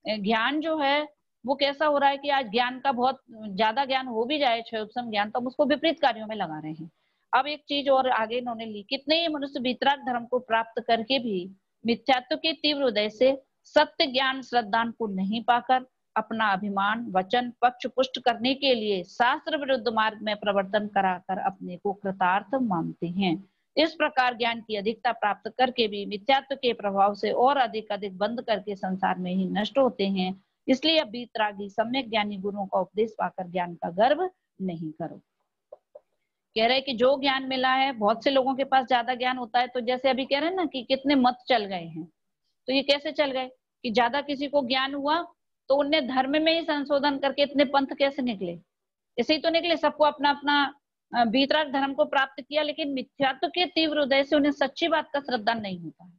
ज्ञान जो है वो कैसा हो रहा है कि आज ज्ञान का बहुत ज्यादा ज्ञान हो भी जाए, क्षयोपशम ज्ञान, तो हम उसको विपरीत कार्यों में लगा रहे हैं। अब एक चीज और आगे इन्होंने ली, कितने ही मनुष्य वीतराग धर्म को प्राप्त करके भी मिथ्यात्व के तीव्र उदय से सत्य ज्ञान श्रद्धान को नहीं पाकर अपना अभिमान वचन पक्ष पुष्ट करने के लिए शास्त्र विरुद्ध मार्ग में प्रवर्तन कराकर अपने को कृतार्थ मानते हैं। इस प्रकार ज्ञान की अधिकता प्राप्त करके भी मिथ्यात्व के प्रभाव से और अधिक बंद करके संसार में ही नष्ट होते हैं। इसलिए अब वीतरागी सम्यक ज्ञानी गुरुओं का उपदेश पाकर ज्ञान का गर्व नहीं करो। कह रहे कि जो ज्ञान मिला है, बहुत से लोगों के पास ज्यादा ज्ञान होता है, तो जैसे अभी कह रहे हैं ना कि कितने मत चल गए हैं, तो ये कैसे चल गए कि ज्यादा किसी को ज्ञान हुआ तो उनने धर्म में ही संशोधन करके इतने पंथ कैसे निकले, ऐसे ही तो निकले। सबको अपना अपना वीतराग धर्म को प्राप्त किया, लेकिन मिथ्यात्व के तीव्र उदय से उन्हें सच्ची बात का श्रद्धा नहीं होता है।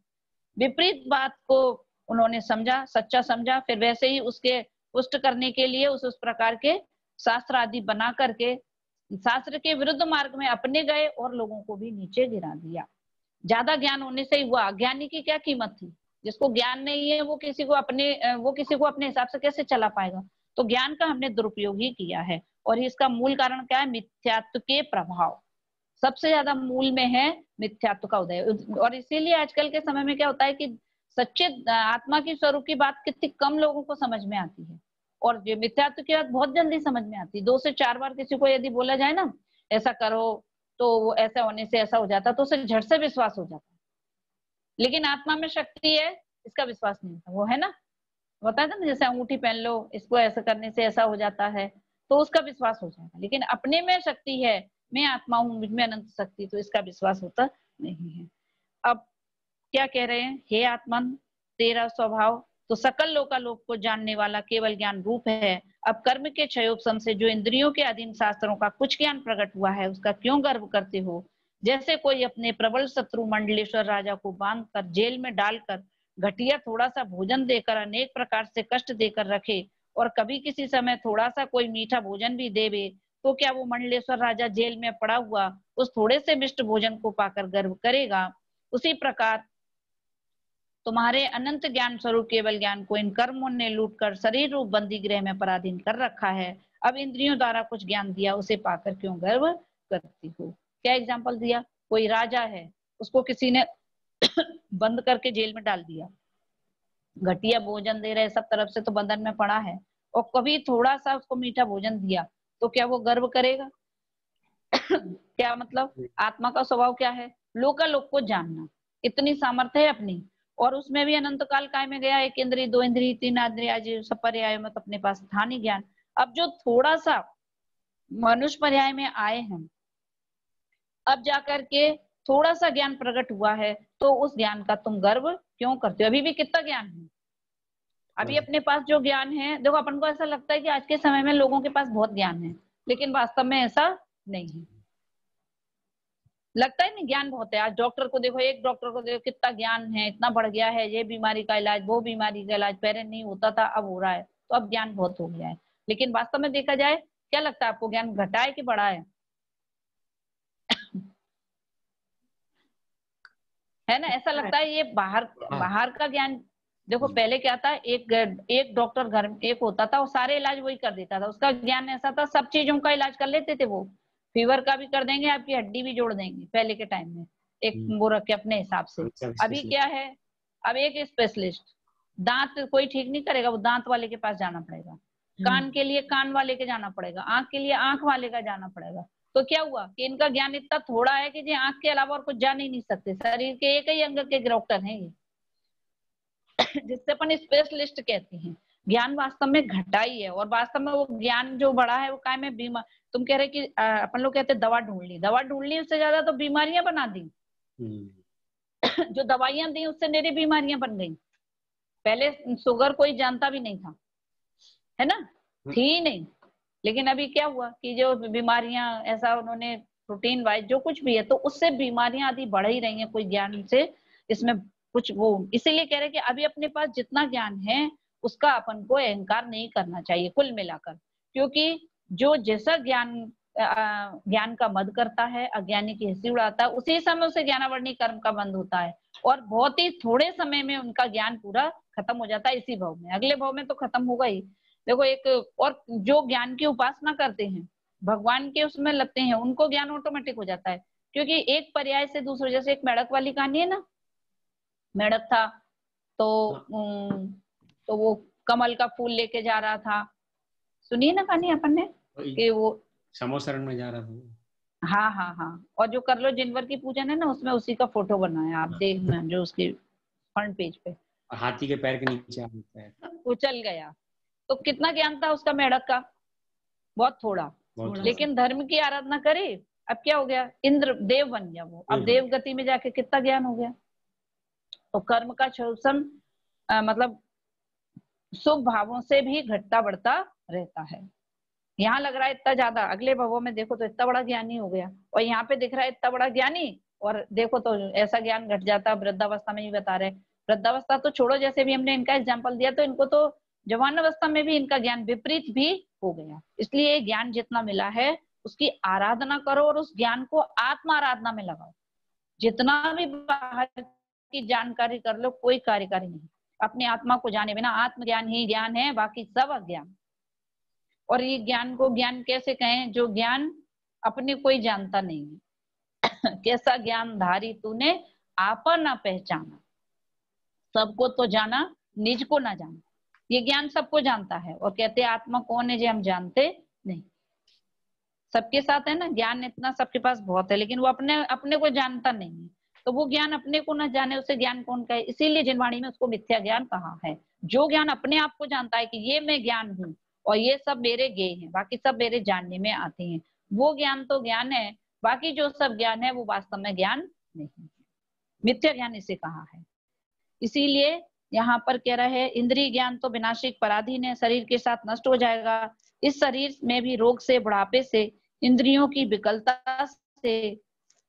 विपरीत बात को उन्होंने समझा, सच्चा समझा, फिर वैसे ही उसके पुष्ट करने के लिए उस प्रकार के शास्त्र आदि बना करके शास्त्र के विरुद्ध मार्ग में अपने गए और लोगों को भी नीचे गिरा दिया। ज्यादा ज्ञान होने से ही हुआ, अज्ञानी की क्या कीमत थी। जिसको ज्ञान नहीं है वो किसी को अपने हिसाब से कैसे चला पाएगा। तो ज्ञान का हमने दुरुपयोग ही किया है, और इसका मूल कारण क्या है, मिथ्यात्व के प्रभाव सबसे ज्यादा मूल में है, मिथ्यात्व का उदय। और इसीलिए आजकल के समय में क्या होता है कि सच्चे आत्मा की स्वरूप की बात कितनी कम लोगों को समझ में आती है, और ये मिथ्यात्व की बात बहुत जल्दी समझ में आती है। 2 से 4 बार किसी को यदि बोला जाए ना ऐसा करो तो वो ऐसा होने से ऐसा हो जाता, तो उसे झट से विश्वास हो जाता है। लेकिन आत्मा में शक्ति है, इसका विश्वास नहीं होता। वो है ना, बताया था ना, जैसे अंगूठी पहन लो, इसको ऐसा करने से ऐसा हो जाता है, तो उसका विश्वास हो जाएगा। लेकिन अपने में शक्ति है, मैं आत्मा हूं, मुझ में अनंत शक्ति, तो इसका विश्वास होता नहीं है। अब क्या कह रहे हैं, हे आत्मन तेरा स्वभाव तो सकल लोकालोक को जानने वाला केवल ज्ञान रूप है। अब कर्म के क्षयोपशम से जो इंद्रियों के अधीन शास्त्रों का कुछ ज्ञान प्रकट हुआ है, उसका क्यों गर्व करते हो। जैसे कोई अपने प्रबल शत्रु मंडलेश्वर राजा को बांधकर जेल में डालकर घटिया थोड़ा सा भोजन देकर अनेक प्रकार से कष्ट देकर रखे, और कभी किसी समय थोड़ा सा कोई मीठा भोजन भी देवे, तो क्या वो मंडलेश्वर राजा जेल में पड़ा हुआ उस थोड़े से मिष्ट भोजन को पाकर गर्व करेगा। उसी प्रकार तुम्हारे अनंत ज्ञान स्वरूप केवल ज्ञान को इन कर्मों ने लूटकर शरीर रूप बंदी गृह में पराधीन कर रखा है। अब इंद्रियों द्वारा कुछ ज्ञान दिया, उसे पाकर क्यों गर्व करती हो। क्या एग्जाम्पल दिया, कोई राजा है, उसको किसी ने बंद करके जेल में डाल दिया, घटिया भोजन दे रहे, सब तरफ से तो बंधन में पड़ा है, और कभी थोड़ा सा उसको मीठा भोजन दिया, तो क्या वो गर्व करेगा। क्या मतलब, आत्मा का स्वभाव क्या है, लोकालोक को जानना, इतनी सामर्थ्य है अपनी, और उसमें भी अनंत काल काय में गया, 1 इंद्रिय 2 इंद्रिय 3 इंद्रिय आज सब पर्याय में तो अपने पास था नहीं ज्ञान। अब जो थोड़ा सा मनुष्य पर्याय में आए हैं, अब जाकर के थोड़ा सा ज्ञान प्रकट हुआ है, तो उस ज्ञान का तुम गर्व क्यों करते हो। अभी भी कितना ज्ञान है, अभी अपने पास जो ज्ञान है, देखो अपन को ऐसा लगता है कि आज के समय में लोगों के पास बहुत ज्ञान है, लेकिन वास्तव में ऐसा नहीं है। लगता है नहीं ज्ञान बहुत है। आज डॉक्टर को देखो, एक डॉक्टर को देखो कितना ज्ञान है, इतना बढ़ गया है, ये बीमारी का इलाज, वो बीमारी का इलाज, पहले नहीं होता था अब हो रहा है, तो अब ज्ञान बहुत हो गया है। लेकिन वास्तव में देखा जाए, क्या लगता है आपको, ज्ञान घटा है कि बढ़ा है ना, ऐसा लगता है ये बाहर का ज्ञान देखो पहले क्या था, एक डॉक्टर घर में एक होता था, वो सारे इलाज वही कर देता था, उसका ज्ञान ऐसा था, सब चीजों का इलाज कर लेते थे वो। फीवर का भी कर देंगे, आपकी हड्डी भी जोड़ देंगे पहले के टाइम में, एक वो रख के अपने हिसाब से। अभी क्या है, अब एक स्पेशलिस्ट, दांत कोई ठीक नहीं करेगा, वो दांत वाले के पास जाना पड़ेगा, कान के लिए कान वाले के जाना पड़ेगा, आंख के लिए आंख वाले का जाना पड़ेगा। तो क्या हुआ कि इनका ज्ञान इतना थोड़ा है कि आंख के अलावा और कुछ जान ही नहीं सकते, शरीर के एक ही अंग के डॉक्टर हैं ये, जिससे अपन स्पेशलिस्ट कहते हैं। ज्ञान वास्तव में घटाई है, और वास्तव में वो ज्ञान जो बड़ा है वो काय में बीमार। तुम कह रहे कि अपन लोग कहते हैं दवा ढूंढ ली, दवा ढूंढ ली, उससे ज्यादा तो बीमारियां बना दी। जो दवाइयां दी उससे मेरी बीमारियां बन गई। पहले शुगर कोई जानता भी नहीं था, है ना, थी ही नहीं। लेकिन अभी क्या हुआ कि जो बीमारियां ऐसा उन्होंने प्रोटीन वाइज जो कुछ भी है, तो उससे बीमारियां आदि बढ़ ही रही हैं कोई ज्ञान से, इसमें कुछ वो। इसीलिए कह रहे कि अभी अपने पास जितना ज्ञान है उसका अपन को अहंकार नहीं करना चाहिए कुल मिलाकर, क्योंकि जो जैसा ज्ञान का मद करता है, अज्ञानी की हंसी उड़ाता है, उसी समय उसे ज्ञानावर्णी कर्म का बंद होता है, और बहुत ही थोड़े समय में उनका ज्ञान पूरा खत्म हो जाता है इसी भाव में। अगले भाव में तो खत्म होगा ही। देखो एक और जो ज्ञान की उपासना करते हैं, भगवान के उसमें लगते हैं, उनको ज्ञान ऑटोमेटिक हो जाता है, क्योंकि एक पर्याय से दूसरे, जैसे एक मेढक वाली कहानी है ना, मेढक था तो वो कमल का फूल लेके जा रहा था, सुनिए ना कहानी अपन ने, कि वो समोसरण में जा रहा था। हाँ हाँ हाँ, और जो कर लो जिनवर की पूजन है ना, उसमें उसी का फोटो बनाया, आप देखना जो उसकी फ्रंट पेज पे, हाथी के पैर के नीचे आ जाता है, वो चल गया। तो कितना ज्ञान था उसका मेढक का, बहुत थोड़ा, लेकिन धर्म की आराधना करे, अब क्या हो गया, इंद्र देव बन गया वो, अब देव गति में जाके कितना ज्ञान हो गया। तो कर्म का शोषण मतलब शुभ भावों से भी घटता बढ़ता रहता है। यहाँ लग रहा है इतना ज्यादा, अगले भावों में देखो तो इतना बड़ा ज्ञानी हो गया, और यहाँ पे दिख रहा है इतना बड़ा ज्ञानी, और देखो तो ऐसा ज्ञान घट जाता। वृद्धावस्था में ही बता रहे, वृद्धावस्था तो छोड़ो, जैसे भी हमने इनका एग्जाम्पल दिया, तो इनको तो जवान अवस्था में भी इनका ज्ञान विपरीत भी हो गया। इसलिए ज्ञान जितना मिला है उसकी आराधना करो, और उस ज्ञान को आत्मा आराधना में लगाओ। जितना भी बाहर की जानकारी कर लो कोई कार्यकारी नहीं, अपने आत्मा को जाने बिना आत्मज्ञान ही ज्ञान है, बाकी सब अज्ञान। और ये ज्ञान को ज्ञान कैसे कहें, जो ज्ञान अपने कोई जानता नहीं है। कैसा ज्ञान धारी तूने आपा ना पहचाना, सबको तो जाना निज को ना जाना। ये ज्ञान सबको जानता है, और कहते हैं आत्मा कौन है जो हम जानते नहीं। सबके साथ है ना ज्ञान, इतना सबके पास बहुत है, लेकिन वो अपने अपने को जानता नहीं है। तो वो ज्ञान अपने को ना जाने, उसे ज्ञान कौन कहे। इसीलिए जिनवाणी में उसको मिथ्या ज्ञान कहा है। जो ज्ञान अपने आप को जानता है कि ये मैं ज्ञान हूँ और ये सब मेरे ज्ञेय हैं, बाकी सब मेरे जानने में आते हैं, वो ज्ञान तो ज्ञान है। बाकी जो सब ज्ञान है वो वास्तव में ज्ञान नहीं है, मिथ्या ज्ञान इसे कहा है। इसीलिए यहाँ पर कह रहा है इंद्रिय ज्ञान तो विनाशिक पराधीन है, शरीर के साथ नष्ट हो जाएगा। इस शरीर में भी रोग से, बुढ़ापे से, इंद्रियों की विकलता से,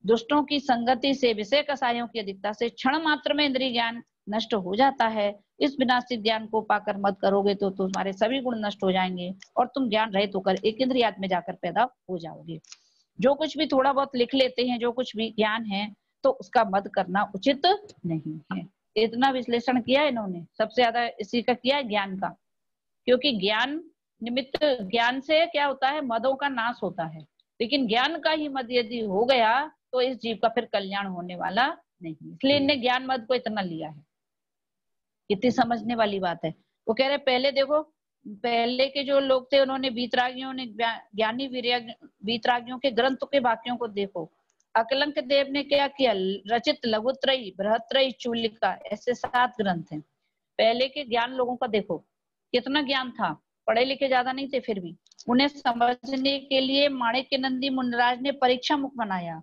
दुष्टों की संगति से, विषय कसायों की अधिकता से क्षण मात्र में इंद्रिय ज्ञान नष्ट हो जाता है। इस विनाशिक ज्ञान को पाकर मत करोगे तो तुम्हारे सभी गुण नष्ट हो जाएंगे और तुम ज्ञान रहित होकर एक इंद्रियात में जाकर पैदा हो जाओगे। जो कुछ भी थोड़ा बहुत लिख लेते हैं, जो कुछ भी ज्ञान है, तो उसका मद करना उचित नहीं है। इतना विश्लेषण किया इन्होंने, सबसे ज्यादा इसी का किया ज्ञान का, क्योंकि ज्ञान निमित्त, ज्ञान से क्या होता है, मदों का नाश होता है। लेकिन ज्ञान का ही मद यदि हो गया तो इस जीव का फिर कल्याण होने वाला नहीं। इसलिए इनने ज्ञान मद को इतना लिया है। कितनी समझने वाली बात है। वो कह रहे पहले देखो, पहले के जो लोग थे उन्होंने वीतरागियों ने, ज्ञानी वीतरागियों के ग्रंथों के वाक्यों को देखो। अकलंक देव ने क्या किया, रचित लघुत्रयी, बृहत्रयी, चूलिका, ऐसे 7 ग्रंथ हैं। पहले के ज्ञान लोगों का देखो कितना ज्ञान था, पढ़े लिखे ज्यादा नहीं थे, फिर भी उन्हें समझने के लिए माणिक्य नंदी मुनिराज ने परीक्षा मुख बनाया।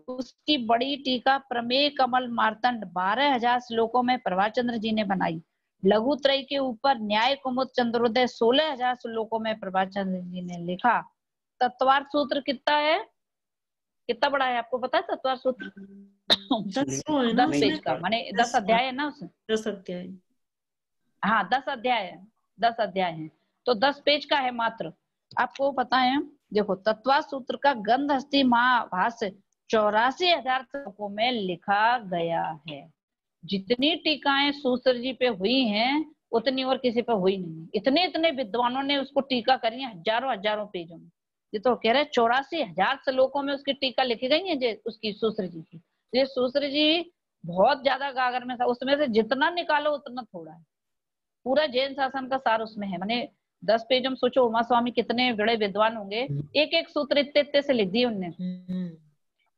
उसकी बड़ी टीका प्रमेय कमल मार्तंड 12,000 श्लोकों में प्रभाचंद्र जी ने बनाई। लघुत्रय के ऊपर न्याय कुमुद चंद्रोदय 16,000 श्लोकों में प्रभाचंद्र जी ने लिखा। तत्वार्थ सूत्र कितना है, कितना बड़ा है आपको पता है तत्वार्थ सूत्र? 10 पेज का, माने 10 अध्याय है ना उसमें, 10 अध्याय, हाँ 10 अध्याय है, 10 अध्याय है, तो 10 पेज का है मात्र। आपको पता है, देखो तत्वार्थ सूत्र का गंधहस्ती महाभाष्य 84,000 श्लोकों में लिखा गया है। जितनी टीकाएं सूसर जी पे हुई हैं उतनी और किसी पे हुई नहीं। इतने इतने विद्वानों ने उसको टीका करी है, हजारों हजारों पेजों में। ये तो कह रहे 84,000 श्लोकों में उसकी टीका लिखी गई है उसकी सूसर जी की। ये सूसर जी बहुत ज्यादा गागर में था, उसमें से जितना निकालो उतना थोड़ा है। पूरा जैन शासन का सार उसमें है। मैंने 10 पेज में, सोचो उमा स्वामी कितने बड़े विद्वान होंगे, एक एक सूत्र इतने इतने से लिख दिए उनने।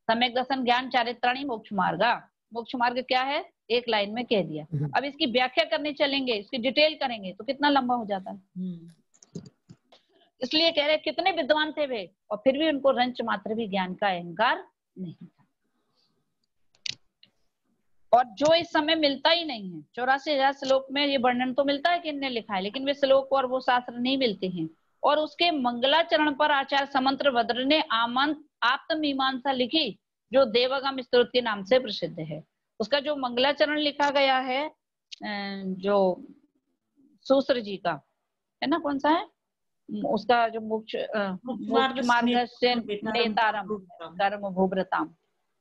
सम्यक दर्शन ज्ञान चारित्राणी मोक्ष मार्गा, मोक्ष मार्ग क्या है एक लाइन में कह दिया। अब इसकी व्याख्या करने चलेंगे, इसकी डिटेल करेंगे तो कितना लंबा हो जाता है। इसलिए कह रहे कितने विद्वान थे वे, और फिर भी उनको रंच मात्र भी ज्ञान का अहंकार नहीं था। और जो इस समय मिलता ही नहीं है, 84,000 श्लोक में ये वर्णन तो मिलता है कि इनने लिखा है, लेकिन वे श्लोक और वो शास्त्र नहीं मिलते हैं। और उसके मंगलाचरण पर आचार्य समंत्र भद्र ने आत्ममीमांसा लिखी, जो देवगम स्तोत्र के नाम से प्रसिद्ध है। उसका जो मंगलाचरण लिखा गया है जो सूसर जी का है ना, कौन सा है उसका, जो मोक्ष मार्ग से नेतारम कर्म भूभ्रताम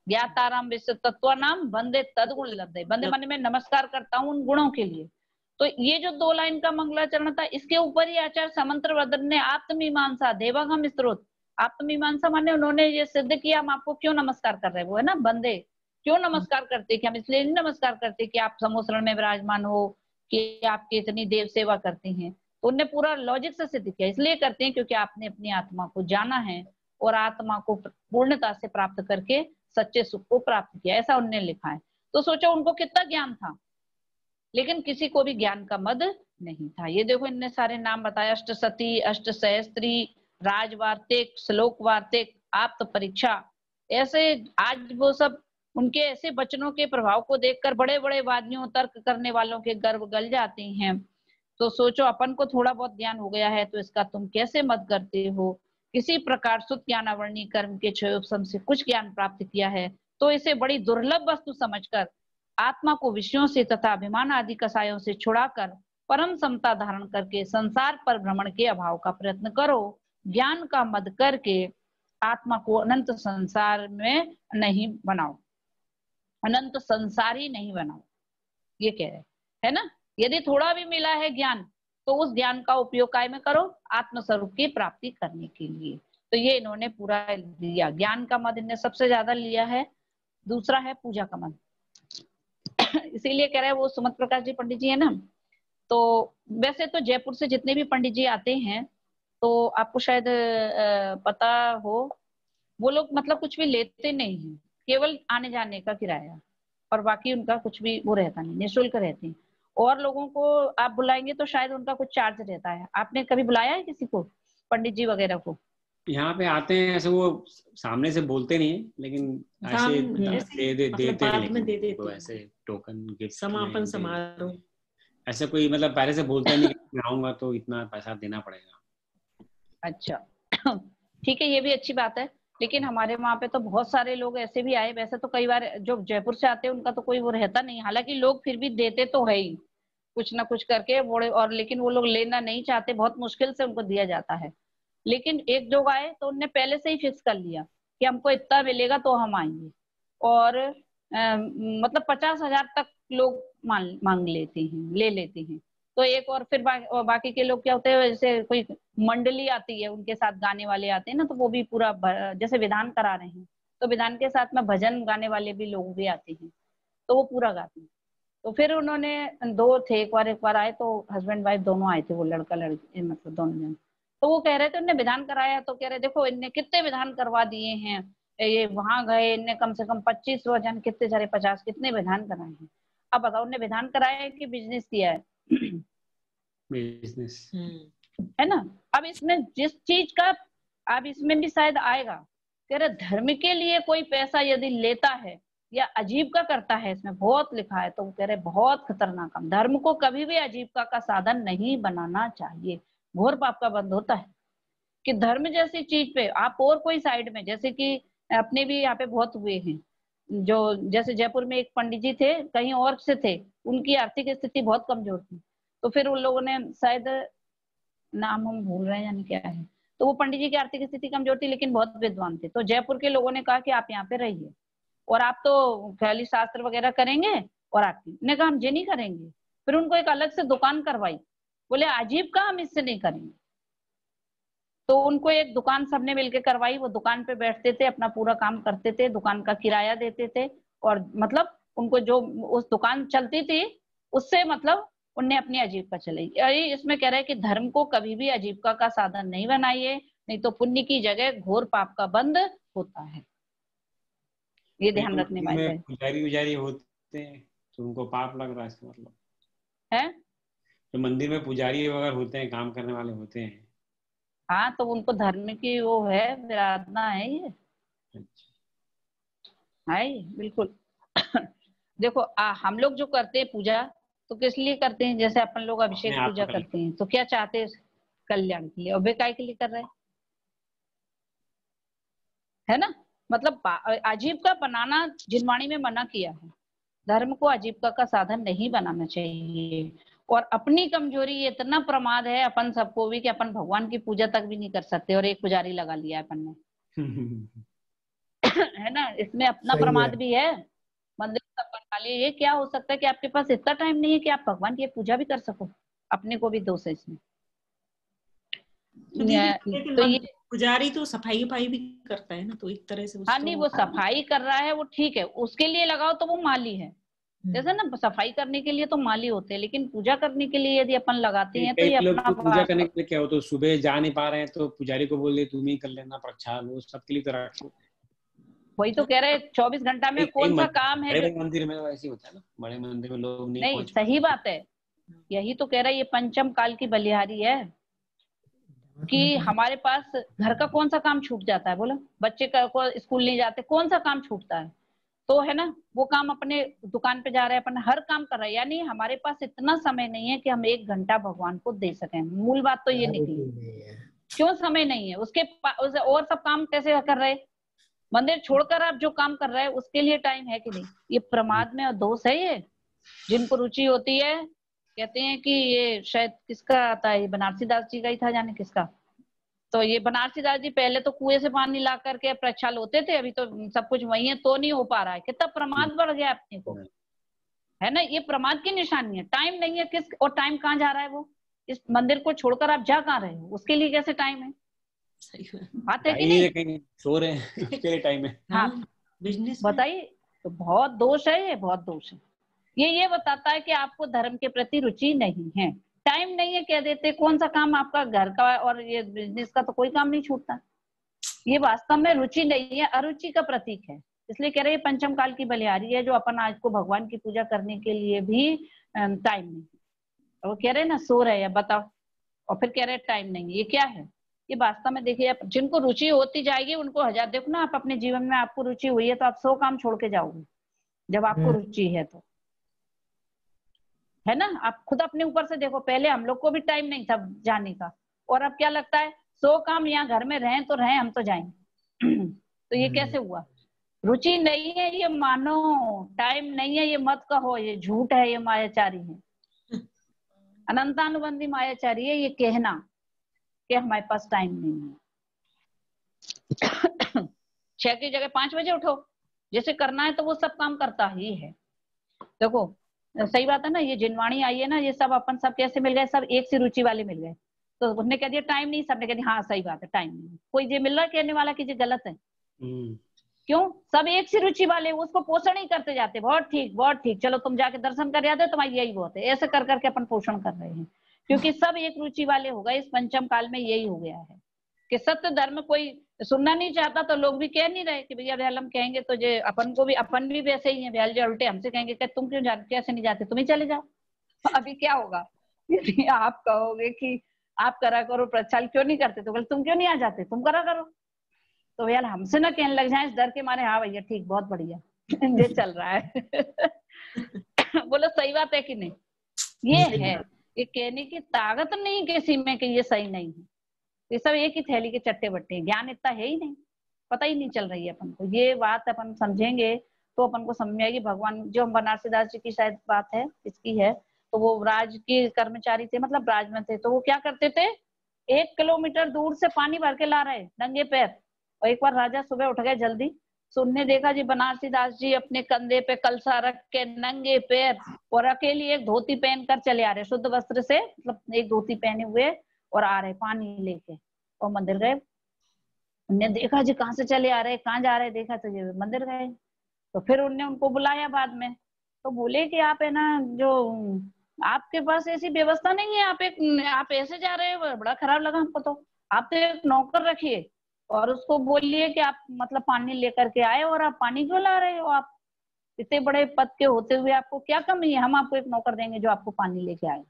ज्ञाताराम विश्व तत्व नाम बंदे तदगुण लब्धे। बंदे माने मैं नमस्कार करता हूँ उन गुणों के लिए। तो ये जो 2 लाइन का मंगलाचरण था, इसके ऊपर ही आचार्य समंत्र भद्र ने आत्ममीमांसा देवगम स्त्रोत, आत्ममीमांसा माने उन्होंने ये सिद्ध किया हम आपको क्यों नमस्कार कर रहे हैं। वो है ना बंदे क्यों नमस्कार करते, कि हम इसलिए नहीं नमस्कार करते कि आप समोसरण में विराजमान हो, कि आपकी इतनी देव सेवा करते हैं। तो उनने पूरा लॉजिक से सिद्ध किया, इसलिए करते हैं क्योंकि आपने अपनी आत्मा को जाना है और आत्मा को पूर्णता से प्राप्त करके सच्चे सुख को प्राप्त किया, ऐसा उन्होंने लिखा है। तो सोचो उनको कितना ज्ञान था, लेकिन किसी को भी ज्ञान का मद नहीं था। ये देखो इनने सारे नाम बताया, अष्टसती, अष्टसहस्त्री, राजवार्तिक, श्लोक वार्तिक, आप्त परीक्षा, ऐसे आज वो सब उनके ऐसे वचनों के प्रभाव को देखकर बड़े बड़े वादियों तर्क करने वालों के गर्व गल जाते हैं। तो सोचो अपन को थोड़ा बहुत ज्ञान हो गया है तो इसका तुम कैसे मत करते हो। किसी प्रकार सुत ज्ञानावरणी कर्म के क्षयोपशम से कुछ ज्ञान प्राप्त किया है तो इसे बड़ी दुर्लभ वस्तु समझकर आत्मा को विषयों से तथा अभिमान आदि कसायों से छुड़ाकर परम समता धारण करके संसार पर भ्रमण के अभाव का प्रयत्न करो। ज्ञान का मद करके आत्मा को अनंत संसार में नहीं बनाओ, अनंत संसारी नहीं बनाओ, ये कह रहे है ना। यदि थोड़ा भी मिला है ज्ञान तो उस ज्ञान का उपयोग काय में करो, आत्मस्वरूप की प्राप्ति करने के लिए। तो ये इन्होंने पूरा दिया। ज्ञान का मद इन्होंने सबसे ज्यादा लिया है। दूसरा है पूजा का मद इसीलिए कह रहे हैं वो सुमत प्रकाश जी पंडित जी है ना, तो वैसे तो जयपुर से जितने भी पंडित जी आते हैं तो आपको शायद पता हो, वो लोग मतलब कुछ भी लेते नहीं है, केवल आने जाने का किराया, और बाकी उनका कुछ भी वो रहता नहीं, निःशुल्क रहते हैं। और लोगों को आप बुलाएंगे तो शायद उनका कुछ चार्ज रहता है। आपने कभी बुलाया है किसी को, पंडित जी वगैरह को? यहाँ पे आते हैं ऐसे, वो सामने से बोलते नहीं है लेकिन ऐसे देते हैं, तो ऐसे टोकन गिफ्ट, समापन समारोह ऐसे कोई मतलब पहले से बोलता नहीं कि आऊंगा तो इतना पैसा देना पड़ेगा। अच्छा ठीक है, ये भी अच्छी बात है। लेकिन हमारे वहाँ पे तो बहुत सारे लोग ऐसे भी आए, वैसे तो कई बार जो जयपुर से आते हैं उनका तो कोई वो रहता नहीं, हालांकि लोग फिर भी देते तो है ही कुछ ना कुछ करके बड़े, और लेकिन वो लोग लेना नहीं चाहते, बहुत मुश्किल से उनको दिया जाता है। लेकिन एक जो आए तो उनने पहले से ही फिक्स कर लिया कि हमको इतना मिलेगा तो हम आएंगे, और मतलब 50,000 तक लोग मांग लेते हैं, ले लेते हैं। तो एक और फिर बाकी के लोग क्या होते हैं, जैसे कोई मंडली आती है उनके साथ गाने वाले आते हैं ना, तो वो भी पूरा जैसे विधान करा रहे हैं तो विधान के साथ में भजन गाने वाले भी लोग भी आते हैं, तो वो पूरा गाते हैं। तो फिर उन्होंने 2 थे, एक बार आए तो हस्बैंड वाइफ दोनों आए थे, वो लड़का लड़की मतलब दोनों जन। तो वो कह रहे थे उनने विधान कराया, तो कह रहे देखो इनने कितने विधान करवा दिए हैं, ये वहां गए इनने कम से कम 25 जन, कितने सारे 50 कितने विधान कराए हैं। अब बताओ उनने विधान कराया है कि बिजनेस किया है? बिजनेस है ना। अब इसमें जिस चीज का, अब इसमें भी शायद आएगा, कह रहे धर्म के लिए कोई पैसा यदि लेता है या अजीविका करता है, इसमें बहुत लिखा है, तो वो कह रहे बहुत खतरनाक काम, धर्म को कभी भी आजीविका का साधन नहीं बनाना चाहिए, घोर पाप का बंध होता है। कि धर्म जैसी चीज पे आप और कोई साइड में, जैसे कि अपने भी यहाँ पे बहुत हुए हैं, जो जैसे जयपुर में एक पंडित जी थे, कहीं और से थे, उनकी आर्थिक स्थिति बहुत कमजोर थी, तो फिर उन लोगों ने, शायद नाम हम भूल रहे हैं यानी क्या है, तो वो पंडित जी की आर्थिक स्थिति कमजोर थी लेकिन बहुत विद्वान थे। तो जयपुर के लोगों ने कहा कि आप यहाँ पे रहिए और आप तो खाली शास्त्र वगैरह करेंगे और आपकी। ने कहा हम ये नहीं करेंगे। फिर उनको एक अलग से दुकान करवाई, बोले अजीब का हम इससे नहीं करेंगे। तो उनको एक दुकान सबने मिलकर करवाई, वो दुकान पे बैठते थे, अपना पूरा काम करते थे, दुकान का किराया देते थे, और मतलब उनको जो उस दुकान चलती थी उससे मतलब उनने अपनी आजीविका चलाई। इसमें कह रहे हैं कि धर्म को कभी भी आजीविका का साधन नहीं बनाइए, नहीं तो पुण्य की जगह घोर पाप का बंध होता है। ये ध्यान रखने वाले है। पुजारी उजारी होते हैं तो उनको पाप लग रहा है, इसका मतलब है। तो मंदिर में पुजारी वगैरह होते हैं, काम करने वाले होते हैं। हाँ, तो उनको धर्म की वो है, आराधना है ये। है बिल्कुल। देखो हम लोग जो करते हैं पूजा तो किस लिए करते हैं? जैसे अपन लोग अभिषेक पूजा करते हैं तो क्या चाहते हैं? कल्याण के लिए। और वे काय के लिए कर रहे हैं? है ना? मतलब आजीविका बनाना जिनवाणी में मना किया है। धर्म को आजीविका का साधन नहीं बनाना चाहिए। और अपनी कमजोरी इतना प्रमाद है अपन सबको भी कि अपन भगवान की पूजा तक भी नहीं कर सकते, और एक पुजारी लगा लिया है अपन ने। है ना? इसमें अपना प्रमाद भी है। मंदिर तक बनवा लिए, ये क्या हो सकता है कि आपके पास इतना टाइम नहीं है कि आप भगवान की पूजा भी कर सको? अपने को भी दोष है इसमें। तो ये पुजारी तो सफाई भी करता है ना, तो एक तरह से हाँ नहीं, वो सफाई कर रहा है वो ठीक है, उसके लिए लगाओ तो वो माली है। जैसे ना सफाई करने के लिए तो माली होते हैं, लेकिन पूजा करने के लिए यदि अपन लगाते हैं तो ये अपना पूजा करने के लिए क्या हो, तो सुबह जा नहीं पा रहे हैं तो पुजारी को बोल दे तुम ही कर लेना प्रक्षाल, वो सबके लिए तो रखो। वही तो कह रहे 24 घंटा में कौन सा काम है? बड़े मंदिर में वैसे होता है ना, बड़े मंदिर में लोग नहीं सही बात है, यही तो कह रहा है ये पंचम काल की बलिहारी है कि हमारे पास घर का कौन सा काम छूट जाता है? बोलो, बच्चे को स्कूल नहीं जाते, कौन सा काम छूटता है? तो है ना, वो काम अपने दुकान पे जा रहे हैं, अपन हर काम कर रहे हैं, यानी हमारे पास इतना समय नहीं है कि हम 1 घंटा भगवान को दे सकें। मूल बात तो ये निकली। क्यों समय नहीं है? उसके और सब काम कैसे कर रहे? मंदिर छोड़कर आप जो काम कर रहे हैं उसके लिए टाइम है कि नहीं? ये प्रमाद में और दोष है ये। जिनको रुचि होती है, कहते हैं कि ये शायद किसका आता है, बनारसी दास जी का ही था, जाने किसका। तो ये बनारसी दास जी पहले तो कुएं से पानी ला करके प्रक्षाल होते थे, अभी तो सब कुछ वही है, तो नहीं हो पा रहा है। कितना प्रमाद बढ़ गया अपने को, है ना? ये प्रमाद की निशानी है। टाइम नहीं है किस, और टाइम कहाँ जा रहा है? वो इस मंदिर को छोड़कर आप जा कहाँ रहे हो? उसके लिए कैसे टाइम है? बात है कि नहीं? सो रहे हैं उसके लिए टाइम है। हाँ, बिजनेस बताइए। तो बहुत दोष है ये, बहुत दोष है ये बताता है कि आपको धर्म के प्रति रुचि नहीं है, टाइम नहीं है कह देते। कौन सा काम आपका घर का और ये बिजनेस का तो कोई काम नहीं छूटता। ये वास्तव में रुचि नहीं है, अरुचि का प्रतीक है। इसलिए कह रहे हैं पंचम काल की बलिहारी है, जो अपन आज को भगवान की पूजा करने के लिए भी टाइम नहीं। वो कह रहे हैं ना सो रहे हैं, बताओ, और फिर कह रहे हैं टाइम नहीं। ये क्या है? ये वास्तव में देखिए, जिनको रुचि होती जाएगी उनको हजार, देखो ना, आप अपने जीवन में आपको रुचि हुई है तो आप 100 काम छोड़ के जाओगे जब आपको रुचि है तो, है ना? आप खुद अपने ऊपर से देखो, पहले हम लोग को भी टाइम नहीं था जाने का, और अब क्या लगता है 100 काम यहाँ घर में रहें तो रहें, हम तो जाएंगे। तो ये कैसे हुआ? रुचि नहीं है ये मानो, टाइम नहीं है ये मत कहो, ये झूठ है, ये मायाचारी है, अनंतानुबंधी मायाचारी है ये कहना कि हमारे पास टाइम नहीं है। 6 की जगह 5 बजे उठो, जैसे करना है तो वो सब काम करता ही है। देखो सही बात है ना, ये जिनवाणी आई है ना, ये सब अपन सब कैसे मिल गए? सब एक सी रुचि वाले मिल गए। तो उसने कह दिया टाइम नहीं, सबने कह दिया हाँ सही बात है टाइम नहीं। कोई ये मिल रहा है कहने वाला कि ये गलत है? क्यों? सब एक सी रुचि वाले, उसको पोषण ही करते जाते, बहुत ठीक बहुत ठीक, चलो तुम जाके दर्शन कर आते हो, तुम्हारी यही बहुत है। ऐसे कर करके अपन पोषण कर रहे हैं, क्योंकि सब एक रुचि वाले हो गए। इस पंचम काल में यही हो गया है कि सत्य धर्म कोई सुनना नहीं चाहता, तो लोग भी कह नहीं रहे कि भैया भैया हम कहेंगे तो जे अपन को भी, अपन भी वैसे ही है भैया, जो उल्टे हमसे कहेंगे कि तुम क्यों जाते, कैसे नहीं जाते, तुम ही चले जाओ। अभी क्या होगा यदि आप कहोगे कि आप करा करो प्रचार, क्यों नहीं करते? तो बोले तुम क्यों नहीं आ जाते, तुम करा करो। तो भैया हमसे ना कहने लग जाए इस डर के मारे, हाँ भैया ठीक बहुत बढ़िया ये चल रहा है। बोलो सही बात है कि नहीं? ये है, ये कहने की ताकत नहीं किसी में कि ये सही नहीं है। ये सब एक ही थैली के चट्टे बट्टे, ज्ञान इतना है ही नहीं, पता ही नहीं चल रही है अपन को। ये बात अपन समझेंगे तो अपन को समझ आएगी। भगवान जो बनारसी दास जी की शायद बात है, किसकी है, तो वो राज के कर्मचारी थे, मतलब राज में थे, तो वो क्या करते थे, 1 किलोमीटर दूर से पानी भर के ला रहे नंगे पैर। और एक बार राजा सुबह उठ गए जल्दी, तो उनने देखा जी बनारसी दास जी अपने कंधे पे कलसा रख के नंगे पैर और अकेली एक धोती पहन कर चले आ रहे, शुद्ध वस्त्र से, मतलब एक धोती पहने हुए और आ रहे पानी लेके, और मंदिर गए। उनने देखा जी कहाँ से चले आ रहे, कहाँ जा रहे, देखा तो ये मंदिर गए। तो फिर उनने उनको बुलाया बाद में, तो बोले कि आप है ना, जो आपके पास ऐसी व्यवस्था नहीं है, आप ऐसे जा रहे हो, बड़ा खराब लगा हमको। तो आप तो एक नौकर रखिए और उसको बोलिए कि आप मतलब पानी लेकर के आए, और आप पानी क्यों ला रहे हो, आप इतने बड़े पद के होते हुए आपको क्या कमी है, हम आपको एक नौकर देंगे जो आपको पानी लेके आएगा।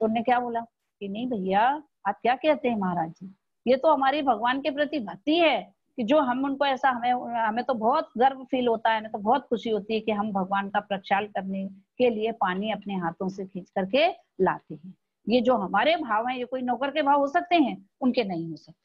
तो उन्होंने क्या बोला कि नहीं भैया, आप क्या कहते हैं महाराज जी, ये तो हमारी भगवान के प्रति भक्ति है कि जो हम उनको ऐसा, हमें तो बहुत गर्व फील होता है, हमें तो बहुत खुशी होती है कि हम भगवान का प्रक्षाल करने के लिए पानी अपने हाथों से खींच करके लाते हैं। ये जो हमारे भाव हैं, ये कोई नौकर के भाव हो सकते हैं, उनके नहीं हो सकते।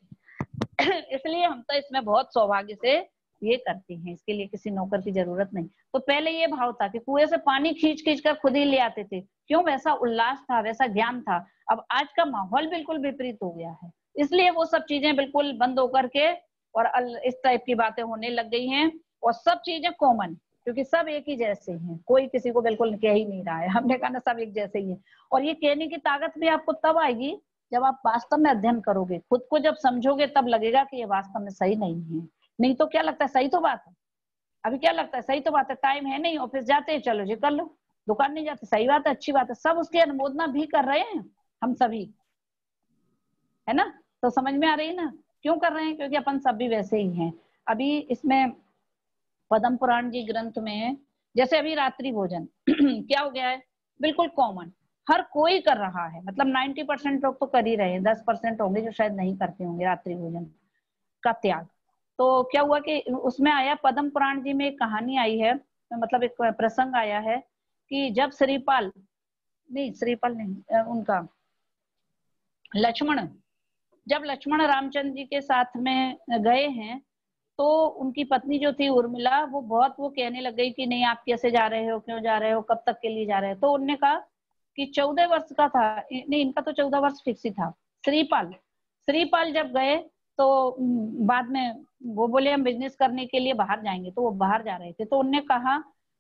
इसलिए हम तो इसमें बहुत सौभाग्य से ये करते हैं, इसके लिए किसी नौकर की जरूरत नहीं। तो पहले ये भाव था कि कुएं से पानी खींच खींच कर खुद ही ले आते थे, क्यों, वैसा उल्लास था, वैसा ज्ञान था। अब आज का माहौल बिल्कुल विपरीत हो गया है, इसलिए वो सब चीजें बिल्कुल बंद होकर के और इस टाइप की बातें होने लग गई हैं, और सब चीजें कॉमन, क्योंकि सब एक ही जैसे हैं, कोई किसी को बिल्कुल कह ही नहीं रहा है। हमने कहा ना सब एक जैसे ही है, और ये कहने की ताकत भी आपको तब आएगी जब आप वास्तव में अध्ययन करोगे, खुद को जब समझोगे, तब लगेगा कि ये वास्तव में सही नहीं है। नहीं तो क्या लगता है सही तो बात है, अभी क्या लगता है सही तो बात है, टाइम है नहीं, ऑफिस जाते हैं, चलो जी कर लो, दुकान नहीं जाते, सही बात है, अच्छी बात है, सब उसकी अनुमोदना भी कर रहे हैं हम सभी, है ना। तो समझ में आ रही है ना क्यों कर रहे हैं, क्योंकि अपन सब भी वैसे ही हैं। अभी इसमें पद्म पुराण जी ग्रंथ में जैसे अभी रात्रि भोजन क्या हो गया है, बिल्कुल कॉमन, हर कोई कर रहा है, मतलब 90% लोग तो कर ही रहे हैं, 10% होंगे जो शायद नहीं करते होंगे रात्रि भोजन का त्याग। तो क्या हुआ कि उसमें आया, पद्म पुराण जी में एक कहानी आई है, मतलब एक प्रसंग आया है कि जब श्रीपाल नहीं, उनका लक्ष्मण, जब लक्ष्मण रामचंद्र जी के साथ में गए हैं, तो उनकी पत्नी जो थी उर्मिला, वो कहने लग गई कि नहीं आप कैसे जा रहे हो, क्यों जा रहे हो, कब तक के लिए जा रहे हो। तो उन्होंने कहा कि 14 वर्ष का था, नहीं इनका तो 14 वर्ष फिक्स ही था। श्रीपाल जब गए तो बाद में वो बोले हम बिजनेस करने के लिए बाहर जाएंगे, तो वो बाहर जा रहे थे। तो उन्होंने कहा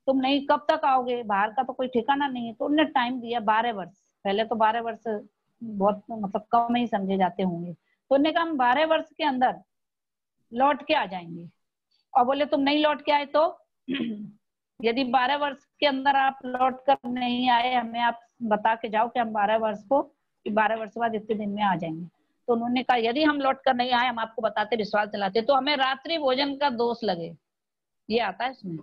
तुम नहीं कब तक आओगे, बाहर का तो कोई ठिकाना नहीं है। तो उन्होंने टाइम दिया 12 वर्ष। पहले तो 12 वर्ष बहुत मतलब कम ही समझे जाते होंगे। तो उन्होंने कहा हम 12 वर्ष के अंदर लौट के आ जाएंगे। और बोले तुम नहीं लौट के आए तो यदि 12 वर्ष के अंदर आप लौट कर नहीं आए, हमें आप बता के जाओ कि हम 12 वर्ष बाद इतने दिन में आ जाएंगे। तो उन्होंने कहा यदि हम लौट कर नहीं आए, हम आपको बताते, विश्वास दिलाते, तो हमें रात्रि भोजन का दोष लगे। ये आता है इसमें,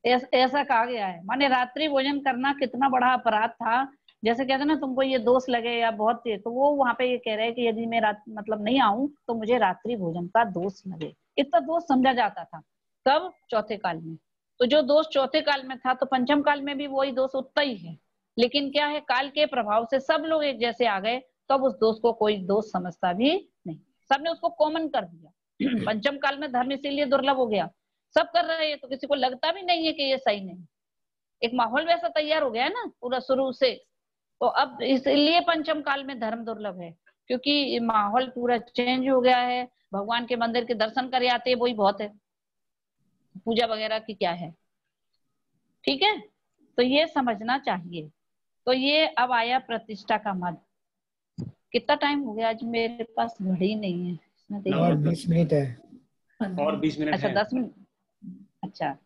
ऐसा कहा गया है। माने रात्रि भोजन करना कितना बड़ा अपराध था। जैसे कहते ना तुमको ये दोष लगे या बहुत, तो वो वहां पे ये कह रहे हैं कि यदि मैं मतलब नहीं आऊं तो मुझे रात्रि भोजन का दोष लगे। इतना दोष समझा जाता था कब, चौथे काल में। तो जो दोष चौथे काल में था, तो पंचम काल में भी वही दोष उतना ही है। लेकिन क्या है, काल के प्रभाव से सब लोग एक जैसे आ गए, तब उस दोष को कोई दोष समझता भी नहीं, सबने उसको कॉमन कर दिया। पंचम काल में धर्म इसीलिए दुर्लभ हो गया, सब कर रहे हैं तो किसी को लगता भी नहीं है कि ये सही नहीं। एक माहौल वैसा तैयार हो गया है ना पूरा शुरू से। तो अब इसलिए पंचम काल में धर्म दुर्लभ है, क्योंकि माहौल पूरा चेंज हो गया है। भगवान के मंदिर के दर्शन करे आते हैं वही बहुत है, पूजा वगैरह की क्या है। ठीक है, तो ये समझना चाहिए। तो ये अब आया प्रतिष्ठा का मत। कितना टाइम हो गया, आज मेरे पास घड़ी नहीं है इसमें, और 20 मिनट है, और 20 मिनट अच्छा है। 10 मिनट, अच्छा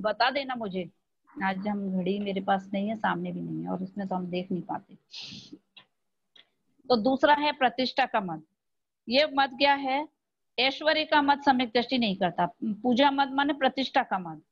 बता देना मुझे। आज हम घड़ी मेरे पास नहीं है, सामने भी नहीं है, और इसमें तो हम देख नहीं पाते। तो दूसरा है प्रतिष्ठा का मत। ये मत क्या है, ऐश्वर्य का मत सम्यक दृष्टि नहीं करता। पूजा मत माने प्रतिष्ठा का मत।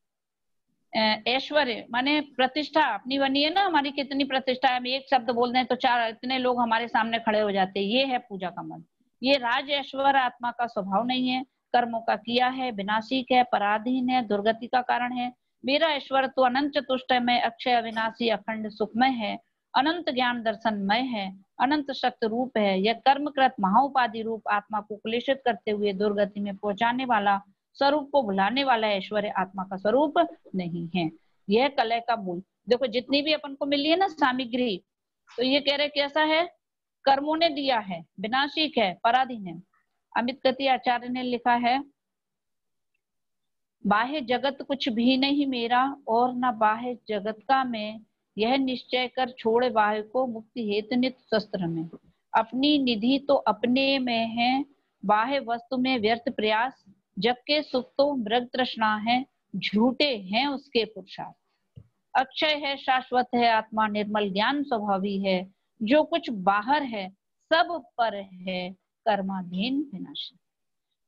ऐश्वर्य माने प्रतिष्ठा अपनी बनी है ना, हमारी कितनी प्रतिष्ठा है, हम एक शब्द बोल दें तो 4 इतने लोग हमारे सामने खड़े हो जाते हैं, ये है पूजा का मत। ये राज ऐश्वर्य आत्मा का स्वभाव नहीं है, कर्मों का किया है, विनाशिक है, पराधीन है, दुर्गति का कारण है। मेरा ऐश्वर्य तो अनंत चतुष्टयमय, अक्षय, अविनाशी, अखंड, सुखमय है, अनंत ज्ञान दर्शनमय है, अनंत शक्ति रूप है। यह कर्मकृत महाउपाधि रूप आत्मा को क्लेशित करते हुए दुर्गति में पहुंचाने वाला, स्वरूप को भुलाने वाला ऐश्वर्य आत्मा का स्वरूप नहीं है। यह कलह का मूल। देखो जितनी भी अपन को मिली है ना सामग्री, तो ये कह रहे कैसा है, कर्मों ने दिया है, विनाशिक है, पराधीन है। अमित गति आचार्य ने लिखा है बाह्य जगत कुछ भी नहीं मेरा और न बाह्य जगत का मैं, यह निश्चय कर छोड़ बाह्य को मुक्ति हेतु नित शस्त्र में। अपनी निधि तो अपने में है, बाह्य वस्तु में व्यर्थ प्रयास, जग के सुख तो मृग तृष्णा है, झूठे हैं उसके पुरुषार्थ। अक्षय है शाश्वत है आत्मा निर्मल ज्ञान स्वभावी है, जो कुछ बाहर है सब पर है कर्माधीन विनाशी।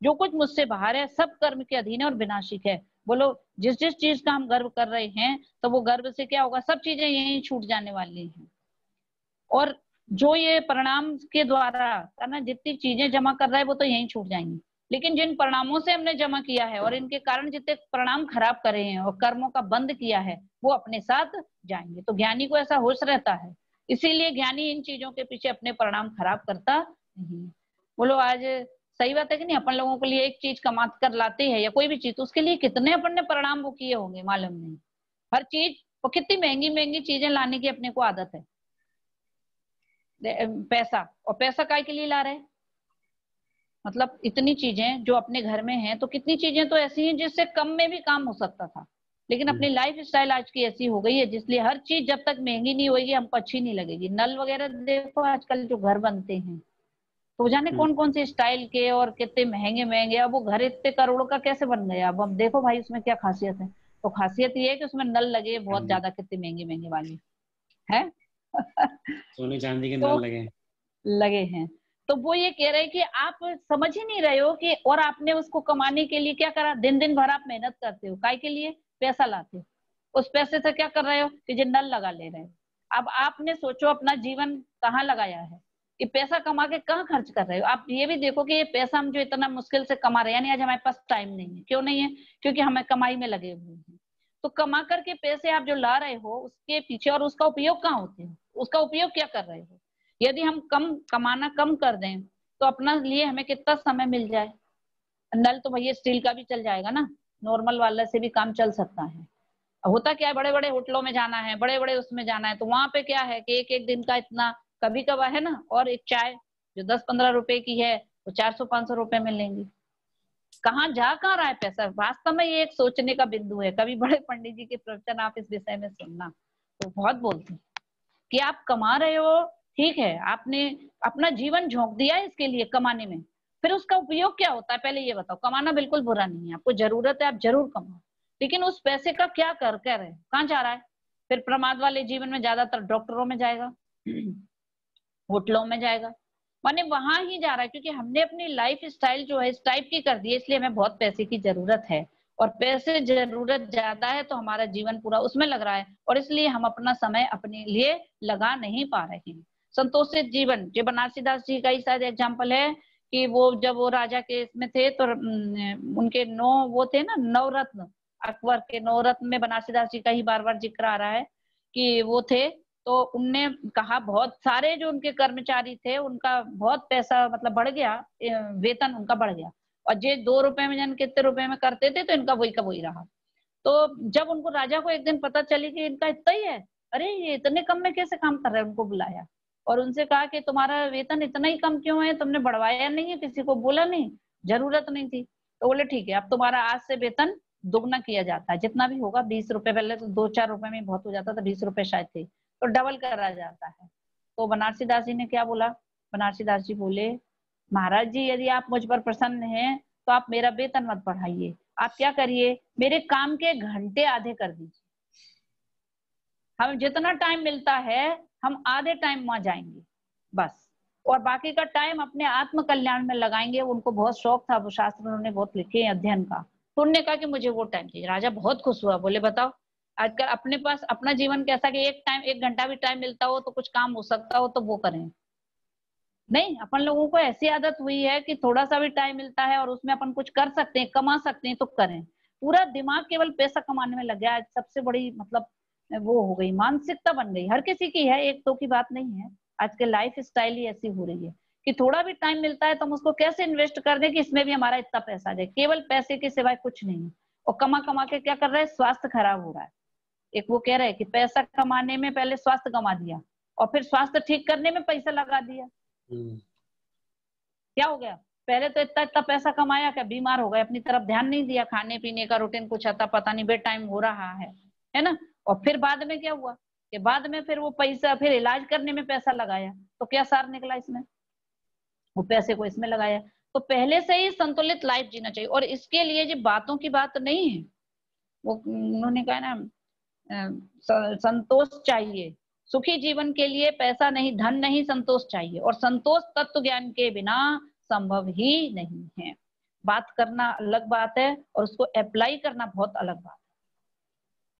जो कुछ मुझसे बाहर है सब कर्म के अधीन है और विनाशिक है। बोलो जिस जिस चीज का हम गर्व कर रहे हैं तो वो गर्व से क्या होगा, सब चीजें यहीं छूट जाने वाली हैं। और जो ये परिणाम के द्वारा करना जितनी चीजें जमा कर रहा है वो तो यहीं छूट जाएंगी, लेकिन जिन परिणामों से हमने जमा किया है और इनके कारण जितने परिणाम खराब करे हैं और कर्मों का बंद किया है वो अपने साथ जाएंगे। तो ज्ञानी को ऐसा होश रहता है, इसीलिए ज्ञानी इन चीजों के पीछे अपने परिणाम खराब करता नहीं। बोलो आज सही बात है कि नहीं, अपन लोगों के लिए एक चीज कमा कर लाते हैं या कोई भी चीज, तो उसके लिए कितने अपन ने परिणाम वो किए होंगे मालूम नहीं। हर चीज वो कितनी महंगी महंगी चीजें लाने की अपने को आदत है, पैसा, और पैसा काय के लिए ला रहे हैं, मतलब इतनी चीजें जो अपने घर में हैं, तो कितनी चीजें तो ऐसी हैं जिससे कम में भी काम हो सकता था, लेकिन अपनी लाइफ स्टाइल आज की ऐसी हो गई है जिसलिए हर चीज जब तक महंगी नहीं होगी हमको अच्छी नहीं लगेगी। नल वगैरह देखो आजकल जो घर बनते हैं तो जाने कौन कौन से स्टाइल के और कितने महंगे महंगे, अब वो घर इतने करोड़ों का कैसे बन गया। अब हम देखो भाई उसमें क्या खासियत है, तो खासियत ये है कि उसमें नल लगे बहुत ज्यादा, कितने महंगे महंगे वाले है सोने चांदी के तो नल लगे हैं। तो वो ये कह रहे हैं कि आप समझ ही नहीं रहे हो कि, और आपने उसको कमाने के लिए क्या करा, दिन दिन भर आप मेहनत करते हो, काय के लिए, पैसा लाते हो, उस पैसे से क्या कर रहे हो कि जो नल लगा ले रहे हो। अब आपने सोचो अपना जीवन कहाँ लगाया है, कि पैसा कमा के कहाँ खर्च कर रहे हो। आप ये भी देखो कि ये पैसा हम जो इतना मुश्किल से कमा रहे हैं, यानी आज हमारे पास टाइम नहीं है, क्यों नहीं है, क्योंकि हमें कमाई में लगे हुए हैं। तो कमा करके पैसे आप जो ला रहे हो उसके पीछे, और उसका उपयोग कहाँ होते हो, उसका उपयोग क्या कर रहे हो। यदि हम कम कमाना कम कर दें तो अपना लिए हमें कितना समय मिल जाए। नल तो भैया स्टील का भी चल जाएगा ना, नॉर्मल वाले से भी काम चल सकता है। होता क्या है, बड़े बड़े होटलों में जाना है, बड़े बड़े उसमें जाना है, तो वहां पे क्या है कि एक एक दिन का इतना कभी कभार है ना, और एक चाय जो 10-15 रुपए की है वो 400-500 रुपए में लेंगी। कहाँ जा कहाँ रहा है पैसा, वास्तव में ये एक सोचने का बिंदु है। कभी बड़े पंडित जी के प्रवचन आप इस विषय में सुनना, तो बहुत बोलते हैं कि आप कमा रहे हो, ठीक है, आपने अपना जीवन झोंक दिया है इसके लिए कमाने में, फिर उसका उपयोग क्या होता है पहले ये बताओ। कमाना बिल्कुल बुरा नहीं है, आपको जरूरत है आप जरूर कमाओ, लेकिन उस पैसे का क्या कर रहे हैं, कहाँ जा रहा है। फिर प्रमाद वाले जीवन में ज्यादातर डॉक्टरों में जाएगा, होटलों में जाएगा, माने वहां ही जा रहा है, क्योंकि हमने अपनी लाइफ स्टाइल जो है इस टाइप की कर दी है, इसलिए हमें बहुत पैसे की जरूरत है, और पैसे जरूरत ज्यादा है तो हमारा जीवन पूरा उसमें लग रहा है, और इसलिए हम अपना समय अपने लिए लगा नहीं पा रहे हैं। संतोषित जीवन, जो बनारसी दास जी का ही शायद एग्जाम्पल है कि वो जब वो राजा के इसमें थे तो उनके 9 वो थे ना नवरत्न, अकबर के 9 रत्न में बनारसी दास जी का ही बार बार जिक्र आ रहा है कि वो थे। तो उनने कहा बहुत सारे जो उनके कर्मचारी थे उनका बहुत पैसा मतलब बढ़ गया, वेतन उनका बढ़ गया, और जे 2 रुपए में जन कितने रुपए में करते थे तो इनका वही का वही रहा। तो जब उनको राजा को एक दिन पता चली कि इनका इतना ही है, अरे ये इतने कम में कैसे काम कर रहे हैं, उनको बुलाया और उनसे कहा कि तुम्हारा वेतन इतना ही कम क्यों है, तुमने बढ़वाया नहीं है, किसी को बोला नहीं, जरूरत नहीं थी। तो बोले ठीक है, अब तुम्हारा आज से वेतन दोगुना किया जाता है, जितना भी होगा 20 रुपए, पहले तो 2-4 रुपए में बहुत हो जाता था, 20 रुपए शायद थे, तो डबल करा जाता है। तो बनारसी दास जी ने क्या बोला, बनारसी दास जी बोले महाराज जी यदि आप मुझ पर प्रसन्न हैं तो आप मेरा वेतन मत बढ़ाइए, आप क्या करिए मेरे काम के घंटे आधे कर दीजिए, हमें जितना टाइम मिलता है हम आधे टाइम वहां जाएंगे बस, और बाकी का टाइम अपने आत्म कल्याण में लगाएंगे। उनको बहुत शौक था, वो शास्त्र उन्होंने बहुत लिखे हैं अध्ययन का, तो उन्होंने कहा कि मुझे वो टाइम चाहिए। राजा बहुत खुश हुआ, बोले बताओ आजकल अपने पास अपना जीवन कैसा कि एक घंटा भी टाइम मिलता हो तो कुछ काम हो सकता हो तो वो करें, नहीं अपन लोगों को ऐसी आदत हुई है कि थोड़ा सा भी टाइम मिलता है और उसमें अपन कुछ कर सकते हैं, कमा सकते हैं तो करें, पूरा दिमाग केवल पैसा कमाने में लग गया। आज सबसे बड़ी मतलब वो हो गई, मानसिकता बन गई, हर किसी की है, एक दो की बात नहीं है, आज के लाइफ स्टाइल ही ऐसी हो रही है कि थोड़ा भी टाइम मिलता है तो हम उसको कैसे इन्वेस्ट कर दें कि इसमें भी हमारा इतना पैसा आ जाए, केवल पैसे के सिवाय कुछ नहीं है। और कमा कमा के क्या कर रहे हैं, स्वास्थ्य खराब हो रहा है। एक वो कह रहे हैं कि पैसा कमाने में पहले स्वास्थ्य कमा दिया और फिर स्वास्थ्य ठीक करने में पैसा लगा दिया, क्या हो गया, पहले तो इतना इतना पैसा कमाया, क्या बीमार हो गए, अपनी तरफ ध्यान नहीं दिया, खाने पीने का रूटीन कुछ आता पता नहीं, बेड टाइम हो रहा है ना। और फिर बाद में क्या हुआ कि बाद में फिर वो पैसा फिर इलाज करने में पैसा लगाया, तो क्या सार निकला इसमें, वो पैसे को इसमें लगाया। तो पहले से ही संतुलित लाइफ जीना चाहिए। और इसके लिए जी बातों की बात नहीं है, वो उन्होंने कहा ना संतोष चाहिए, सुखी जीवन के लिए पैसा नहीं, धन नहीं, संतोष चाहिए। और संतोष तत्व ज्ञान के बिना संभव ही नहीं है। बात करना अलग बात है और उसको अप्लाई करना बहुत अलग बात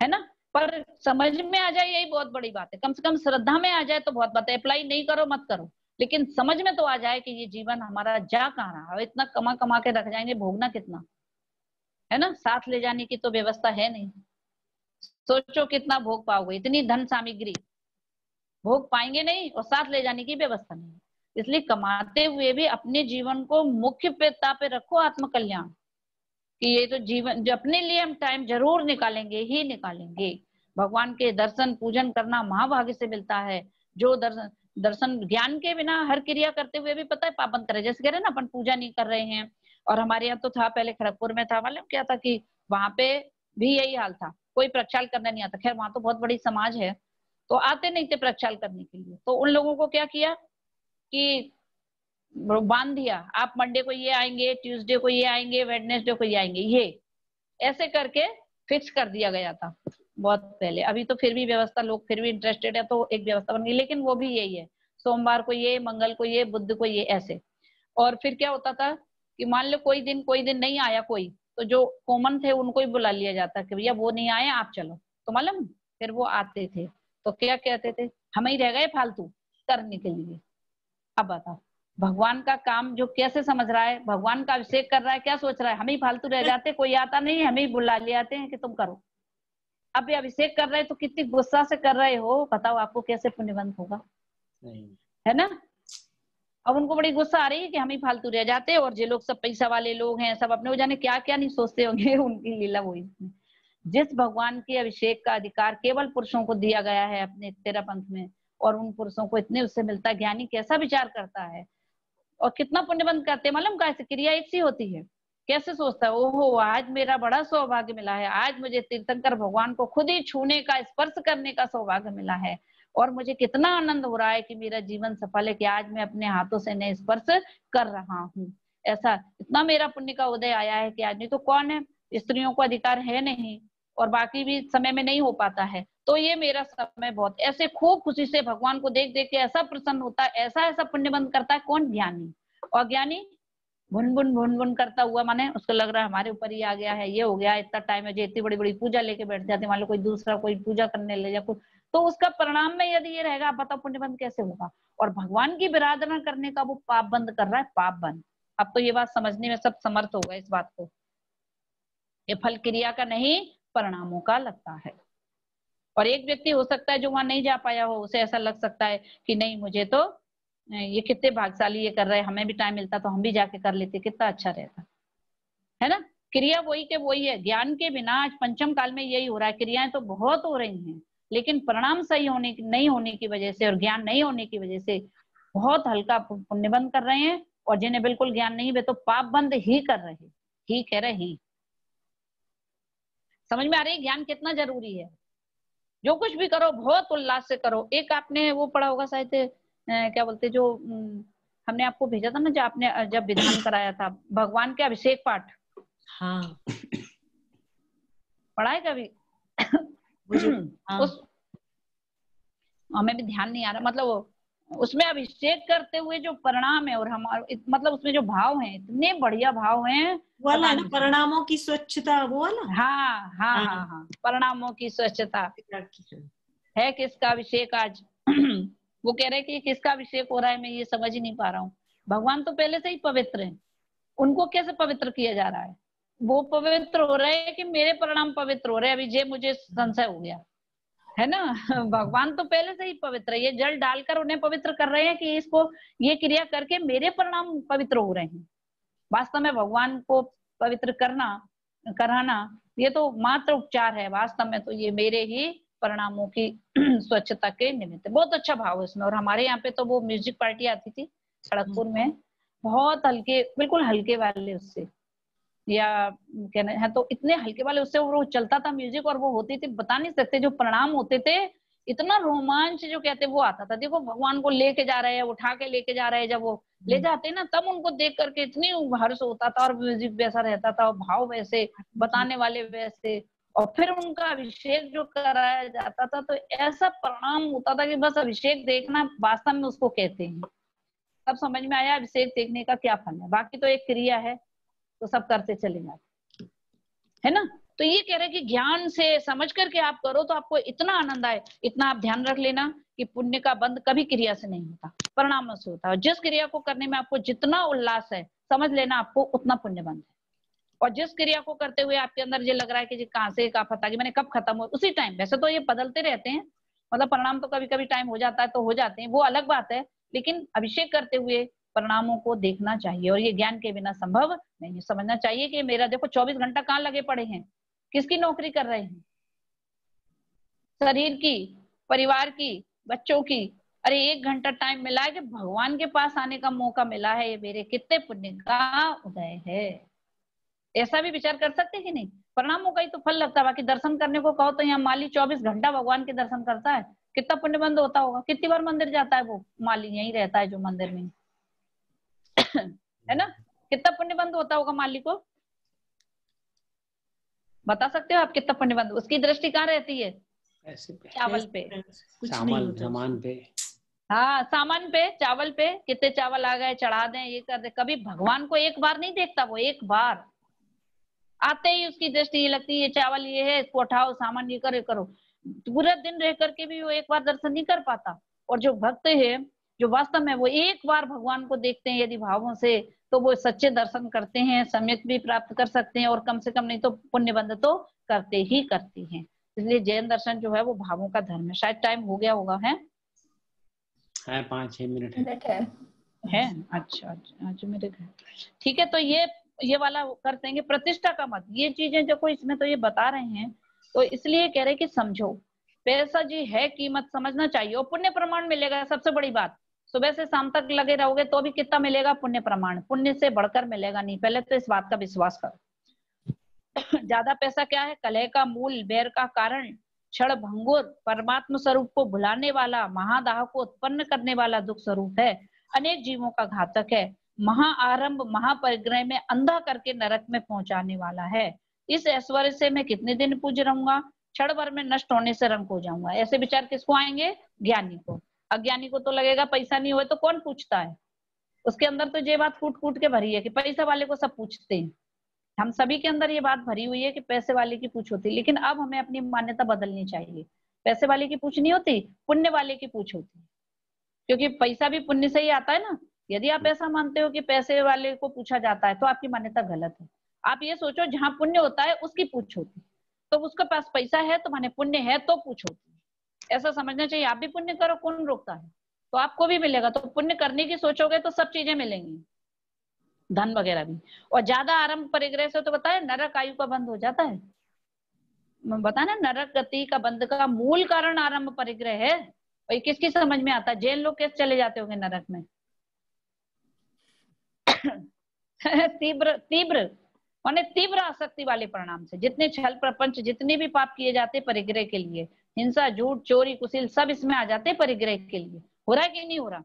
है ना। पर समझ में आ जाए यही बहुत बड़ी बात है, कम से कम श्रद्धा में आ जाए तो बहुत बात है। अप्लाई नहीं करो मत करो, लेकिन समझ में तो आ जाए कि ये जीवन हमारा जा कहाँ रहा है, इतना कमा कमा के रख जाएंगे, भोगना कितना है ना। साथ ले जाने की तो व्यवस्था है नहीं, सोचो कितना भोग पाओगे, इतनी धन सामग्री भोग पाएंगे नहीं और साथ ले जाने की व्यवस्था नहीं। इसलिए कमाते हुए भी अपने जीवन को मुख्य पेता पे रखो, आत्म कल्याण कि ये तो जीवन जो अपने लिए हम टाइम जरूर निकालेंगे ही निकालेंगे। भगवान के दर्शन पूजन करना महाभाग्य से मिलता है। जो दर्शन ज्ञान के बिना हर क्रिया करते हुए भी पता है पाबंद करे, जैसे कह रहे हैं ना अपन पूजा नहीं कर रहे हैं। और हमारे यहाँ तो था, पहले खड़गपुर में था, मालूम क्या था कि वहां पे भी यही हाल था, कोई प्रक्षाल करना नहीं आता। खैर वहां तो बहुत बड़ी समाज है तो आते नहीं थे प्रक्षाल करने के लिए, तो उन लोगों को क्या किया कि बांध दिया, आप मंडे को ये आएंगे, ट्यूसडे को ये आएंगे, वेडनेसडे को ये आएंगे, ये ऐसे करके फिक्स कर दिया गया था बहुत पहले। अभी तो फिर भी व्यवस्था, लोग फिर भी इंटरेस्टेड है तो एक व्यवस्था बन गई, लेकिन वो भी यही है, सोमवार को ये, मंगल को ये, बुध को ये, ऐसे। और फिर क्या होता था कि मान लो कोई दिन नहीं आया कोई, तो जो कॉमन थे उनको ही बुला लिया जाता कि भैया वो नहीं आए आप चलो, तो मालूम फिर वो आते थे तो क्या कहते थे, हम ही रह गए फालतू करने के लिए। अब बताओ भगवान का काम जो कैसे समझ रहा है, भगवान का अभिषेक कर रहा है, क्या सोच रहा है, हम ही फालतू रह जाते, कोई आता नहीं, हमें ही बुला ले आते हैं कि तुम करो। अब ये अभिषेक कर रहे हो तो कितनी गुस्सा से कर रहे हो, बताओ आपको कैसे पुण्यवंत होगा, है ना। अब उनको बड़ी गुस्सा आ रही है कि हम ही फालतू रह जाते, और जो लोग सब पैसा वाले लोग हैं सब अपने, वो जाने क्या क्या नहीं सोचते होंगे उनकी लीला वही। जिस भगवान के अभिषेक का अधिकार केवल पुरुषों को दिया गया है अपने तेरा पंथ में, और उन पुरुषों को इतने उससे मिलता है, ज्ञानी कैसा विचार करता है और कितना पुण्यवंत करते हैं, मालूम कैसे क्रिया एक सी होती है, कैसे सोचता है, ओहो आज मेरा बड़ा सौभाग्य मिला है, आज मुझे तीर्थंकर भगवान को खुद ही छूने का, स्पर्श करने का सौभाग्य मिला है, और मुझे कितना आनंद हो रहा है कि मेरा जीवन सफल है कि आज मैं अपने हाथों से नए स्पर्श कर रहा हूँ। ऐसा इतना मेरा पुण्य का उदय आया है कि आज नहीं तो कौन है, स्त्रियों को अधिकार है नहीं और बाकी भी समय में नहीं हो पाता है, तो ये मेरा समय बहुत, ऐसे खूब खुशी से भगवान को देख देख के ऐसा प्रसन्न होता है, ऐसा ऐसा पुण्यबंद करता है। कौन? ज्ञानी। और ज्ञानी भुन भुन करता हुआ, माने उसको लग रहा है हमारे ऊपर ही आ गया है, ये हो गया, इतना टाइम है, जो इतनी बड़ी बड़ी पूजा लेके बैठ जाते, मान लो कोई दूसरा कोई पूजा करने ले जाए तो उसका परिणाम में यदि ये रहेगा, आप बताओ पुण्यबंद कैसे होगा। और भगवान की बिरादना करने का वो पाप बंद कर रहा है, पाप बंद। अब तो ये बात समझने में सब समर्थ हो गए इस बात को, ये फल क्रिया का नहीं परिणामों का लगता है। और एक व्यक्ति हो सकता है जो वहां नहीं जा पाया हो, उसे ऐसा लग सकता है कि नहीं मुझे तो ये कितने भाग्यशाली ये कर रहे हैं, हमें भी टाइम मिलता तो हम भी जाके कर लेते, कितना अच्छा रहता, है ना। क्रिया वही के वही है। ज्ञान के बिना आज पंचम काल में यही हो रहा है, क्रियाएं तो बहुत हो रही हैं लेकिन परिणाम सही होने की नहीं होने की वजह से और ज्ञान नहीं होने की वजह से बहुत हल्का पुण्यबंद कर रहे हैं, और जिन्हें बिल्कुल ज्ञान नहीं वे तो पाप बंद ही कर रहे, ही कह रहे ही। समझ में आ रही है ज्ञान कितना जरूरी है। जो कुछ भी करो बहुत उल्लास से करो। एक आपने वो पढ़ा होगा शायद, क्या बोलते जो हमने आपको भेजा था ना, जो आपने जब विधान कराया था भगवान के अभिषेक पाठ, हाँ पढ़ा है कभी? हाँ। उस हमें भी ध्यान नहीं आ रहा, मतलब उसमें अभिषेक करते हुए जो परिणाम है और हमारे मतलब उसमें जो भाव हैं इतने बढ़िया भाव हैं, वाला ना परिणामों की स्वच्छता, वो वाला। हाँ हाँ हाँ हाँ, हाँ। परिणामों की स्वच्छता है किसका अभिषेक आज? वो कह रहे कि किसका अभिषेक हो रहा है, मैं ये समझ ही नहीं पा रहा हूँ। भगवान तो पहले से ही पवित्र हैं, उनको कैसे पवित्र किया जा रहा है? वो पवित्र हो रहे हैं कि मेरे परिणाम पवित्र हो रहे हैं? अभी जे मुझे संशय हो गया, है ना। भगवान तो पहले से ही पवित्र है, ये जल डालकर उन्हें पवित्र कर रहे हैं कि इसको ये क्रिया करके मेरे परिणाम पवित्र हो रहे हैं। वास्तव में भगवान को पवित्र कराना ये तो मात्र उपचार है, वास्तव में तो ये मेरे ही परिणामों की स्वच्छता के निमित्त। बहुत अच्छा भाव है इसमें। और हमारे यहाँ पे तो वो म्यूजिक पार्टी आती थी खड़गपुर में, बहुत हल्के, बिल्कुल हल्के वाले उससे, या कहना है तो इतने हल्के वाले उससे वो चलता था म्यूजिक, और वो होती थी बता नहीं सकते, जो प्रणाम होते थे इतना रोमांच जो कहते वो आता था। देखो भगवान को लेके जा रहे हैं, उठा के लेके जा रहे हैं, जब वो ले जाते ना तब उनको देख करके इतनी हर्ष होता था, और म्यूजिक वैसा रहता था और भाव वैसे, बताने वाले वैसे, और फिर उनका अभिषेक जो कराया जाता था तो ऐसा प्रणाम होता था कि बस अभिषेक देखना वास्तव में उसको कहते हैं। तब समझ में आया अभिषेक देखने का क्या फल है, बाकी तो एक क्रिया है तो सब करते चले जाते है ना। तो ये कह रहे कि ज्ञान से समझ करके आप करो तो आपको इतना आनंद आए। इतना आप ध्यान रख लेना कि पुण्य का बंध कभी क्रिया से नहीं होता, परिणाम से होता है। जिस क्रिया को करने में आपको जितना उल्लास है समझ लेना आपको उतना पुण्य बंध है। और जिस क्रिया को करते हुए आपके अंदर ये लग रहा है कि जी कहाँ से का पता कि मैंने कब खत्म हो, उसी टाइम, वैसे तो ये बदलते रहते हैं, मतलब परिणाम तो कभी कभी टाइम हो जाता है तो हो जाते हैं, वो अलग बात है, लेकिन अभिषेक करते हुए परिणामों को देखना चाहिए। और ये ज्ञान के बिना संभव नहीं। समझना चाहिए कि मेरा देखो 24 घंटा कहाँ लगे पड़े हैं, किसकी नौकरी कर रहे हैं, शरीर की, परिवार की, बच्चों की। अरे 1 घंटा टाइम मिला है कि भगवान के पास आने का मौका मिला है, ये मेरे कितने पुण्य का उदय है। ऐसा भी विचार कर सकते कि नहीं, परिणामों का ही तो फल लगता है। बाकी दर्शन करने को कहो तो यहाँ माली 24 घंटा भगवान के दर्शन करता है, कितना पुण्यबंद होता होगा। कितनी बार मंदिर जाता है वो माली, यही रहता है जो मंदिर में है ना, कितना पुण्यबंद होता होगा माली को, बता सकते हो आप कितना पुण्यबंद। उसकी दृष्टि कहाँ रहती है, चावल पे, सामान पे, हाँ सामान पे, चावल पे। कितने चावल आ गए, चढ़ा दें, ये कर दे। कभी भगवान को एक बार नहीं देखता वो, एक बार आते ही उसकी दृष्टि ये लगती है ये चावल ये है, इसको उठाओ, सामान ये करो। पूरा दिन रह करके भी वो एक बार दर्शन नहीं कर पाता। और जो भक्त है, जो वास्तव में वो एक बार भगवान को देखते हैं यदि भावों से, तो वो सच्चे दर्शन करते हैं, सम्यक भी प्राप्त कर सकते हैं, और कम से कम नहीं तो पुण्यबंध तो करते ही करते हैं। इसलिए जैन दर्शन जो है वो भावों का धर्म है। शायद टाइम हो गया होगा, है 5-6 मिनट है। अच्छा मेरे घर, ठीक है। तो ये वाला कर देंगे, प्रतिष्ठा का मत, ये चीजें जो कोई इसमें तो ये बता रहे हैं, तो इसलिए कह रहे कि समझो पैसा जी है कीमत, समझना चाहिए। और पुण्य प्रमाण मिलेगा, सबसे बड़ी बात, सुबह से शाम तक लगे रहोगे तो भी कितना मिलेगा, पुण्य प्रमाण। पुण्य से बढ़कर मिलेगा नहीं, पहले तो इस बात का विश्वास करो। ज्यादा पैसा क्या है, कलह का मूल, बैर का कारण, क्षण भंगुर, परमात्म स्वरूप को भुलाने वाला, महादाह को उत्पन्न करने वाला दुख स्वरूप है, अनेक जीवों का घातक है, महाआरंभ महापरिग्रह में अंधा करके नरक में पहुंचाने वाला है। इस ऐश्वर्य से मैं कितने दिन पूज रहूंगा, क्षण भर में नष्ट होने से रंग हो जाऊंगा। ऐसे विचार किसको आएंगे, ज्ञानी को। अज्ञानी को तो लगेगा पैसा नहीं हुए तो कौन पूछता है, उसके अंदर तो ये बात कूट कूट के भरी है कि पैसा वाले को सब पूछते हैं। हम सभी के अंदर ये बात भरी हुई है कि पैसे वाले की पूछ होती, लेकिन अब हमें अपनी मान्यता बदलनी चाहिए। पैसे वाले की पूछ नहीं होती, पुण्य वाले की पूछ होती, क्योंकि पैसा भी पुण्य से ही आता है ना। यदि आप ऐसा मानते हो कि पैसे वाले को पूछा जाता है तो आपकी मान्यता गलत है। आप ये सोचो जहां पुण्य होता है उसकी पूछ होती, तो उसके पास पैसा है तो माने पुण्य है तो पूछ होती, ऐसा समझना चाहिए। आप भी पुण्य करो, कौन रोकता है, तो आपको भी मिलेगा। तो पुण्य करने की सोचोगे तो सब चीजें मिलेंगी, धन वगैरह भी। और ज्यादा आरंभ परिग्रह से तो बताया नरक आयु का बंद हो जाता है, बता ना, नरक गति का बंद का मूल कारण आरंभ परिग्रह है। और किसकी समझ में आता है, जैन लोग कैसे चले जाते होंगे नरक में। तीव्र माने तीव्र आसक्ति वाले परिणाम से, जितने छल प्रपंच, जितने भी पाप किए जाते परिग्रह के लिए, हिंसा झूठ चोरी कुशील सब इसमें आ जाते परिग्रह के लिए। हो रहा है कि नहीं हो रहा,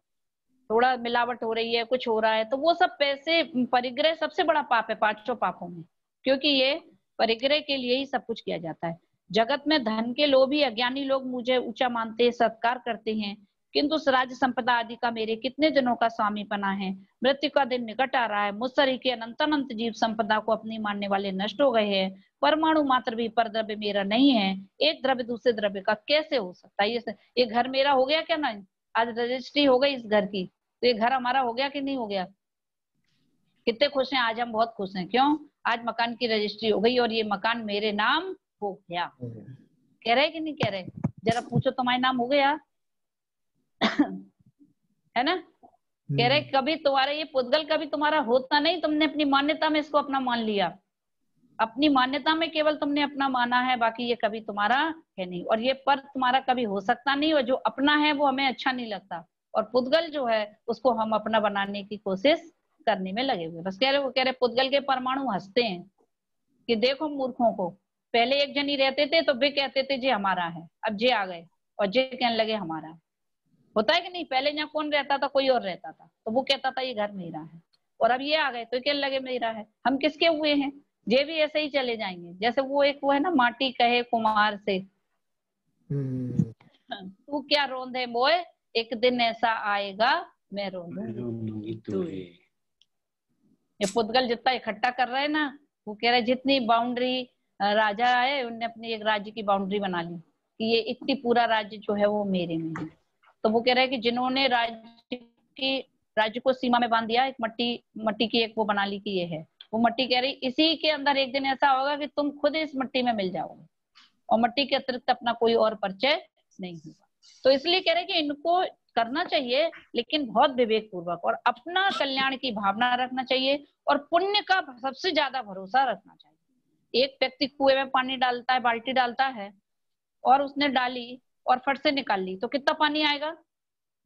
थोड़ा मिलावट हो रही है, कुछ हो रहा है, तो वो सब पैसे परिग्रह सबसे बड़ा पाप है 5 पापों में, क्योंकि ये परिग्रह के लिए ही सब कुछ किया जाता है। जगत में धन के लोभी अज्ञानी लोग मुझे ऊंचा मानते हैं, सत्कार करते हैं, किंतु उस राज्य संपदा आदि का मेरे कितने दिनों का स्वामी बना है। मृत्यु का दिन निकट आ रहा है, मुझसरी के अनंत जीव संपदा को अपनी मानने वाले नष्ट हो गए हैं। परमाणु मात्र भी पर द्रव्य मेरा नहीं है, एक द्रव्य दूसरे द्रव्य का कैसे हो सकता है। ये घर मेरा हो गया क्या, नहीं आज रजिस्ट्री हो गई इस घर की, तो ये घर हमारा हो गया कि नहीं हो गया। कितने खुश हैं आज, हम बहुत खुश हैं। क्यों, आज मकान की रजिस्ट्री हो गई और ये मकान मेरे नाम हो गया। कह रहे कि नहीं कह रहे, जरा पूछो तुम्हारे नाम हो गया है ना। कह रहे कभी तुम्हारा ये पुद्गल कभी तुम्हारा होता नहीं, तुमने अपनी मान्यता में इसको अपना मान लिया, अपनी मान्यता में केवल तुमने अपना माना है, बाकी ये कभी तुम्हारा है नहीं। और ये पर तुम्हारा कभी हो सकता नहीं, और जो अपना है वो हमें अच्छा नहीं लगता, और पुद्गल जो है उसको हम अपना बनाने की कोशिश करने में लगे हुए। बस वो कह रहे पुद्गल के परमाणु हंसते हैं कि देखो मूर्खों को, पहले एक जनी रहते थे तो वे कहते थे जी हमारा है, अब जे आ गए और जे कहने लगे हमारा है। होता है कि नहीं? पहले यहाँ कौन रहता था? कोई और रहता था, तो वो कहता था ये घर मेरा है, और अब ये आ गए तो कहने लगे मेरा है। हम किसके हुए हैं? ये भी ऐसे ही चले जाएंगे। जैसे वो एक वो है ना, माटी कहे कुम्हार से तू क्या रोंदे मोए, एक दिन ऐसा आएगा मैं रोंदूंगी तुझे। ये पुद्गल जितना इकट्ठा कर रहे हैं ना, वो कह रहे जितनी बाउंड्री राजा आए उनने अपनी एक राज्य की बाउंड्री बना ली कि ये इतनी पूरा राज्य जो है वो मेरे में है। तो वो कह रहे हैं कि जिन्होंने राज्य को सीमा में बांध दिया, एक मट्टी की एक वो बना ली कि ये है, वो मट्टी कह रही इसी के अंदर एक दिन ऐसा होगा कि तुम खुद इस मट्टी में मिल जाओगे और मट्टी के अतिरिक्त अपना कोई और परिचय नहीं होगा। तो इसलिए कह रहे हैं कि इनको करना चाहिए, लेकिन बहुत विवेक पूर्वक, और अपना कल्याण की भावना रखना चाहिए और पुण्य का सबसे ज्यादा भरोसा रखना चाहिए। एक व्यक्ति कुएं में पानी डालता है, बाल्टी डालता है, और उसने डाली और फट से निकाल ली तो कितना पानी आएगा?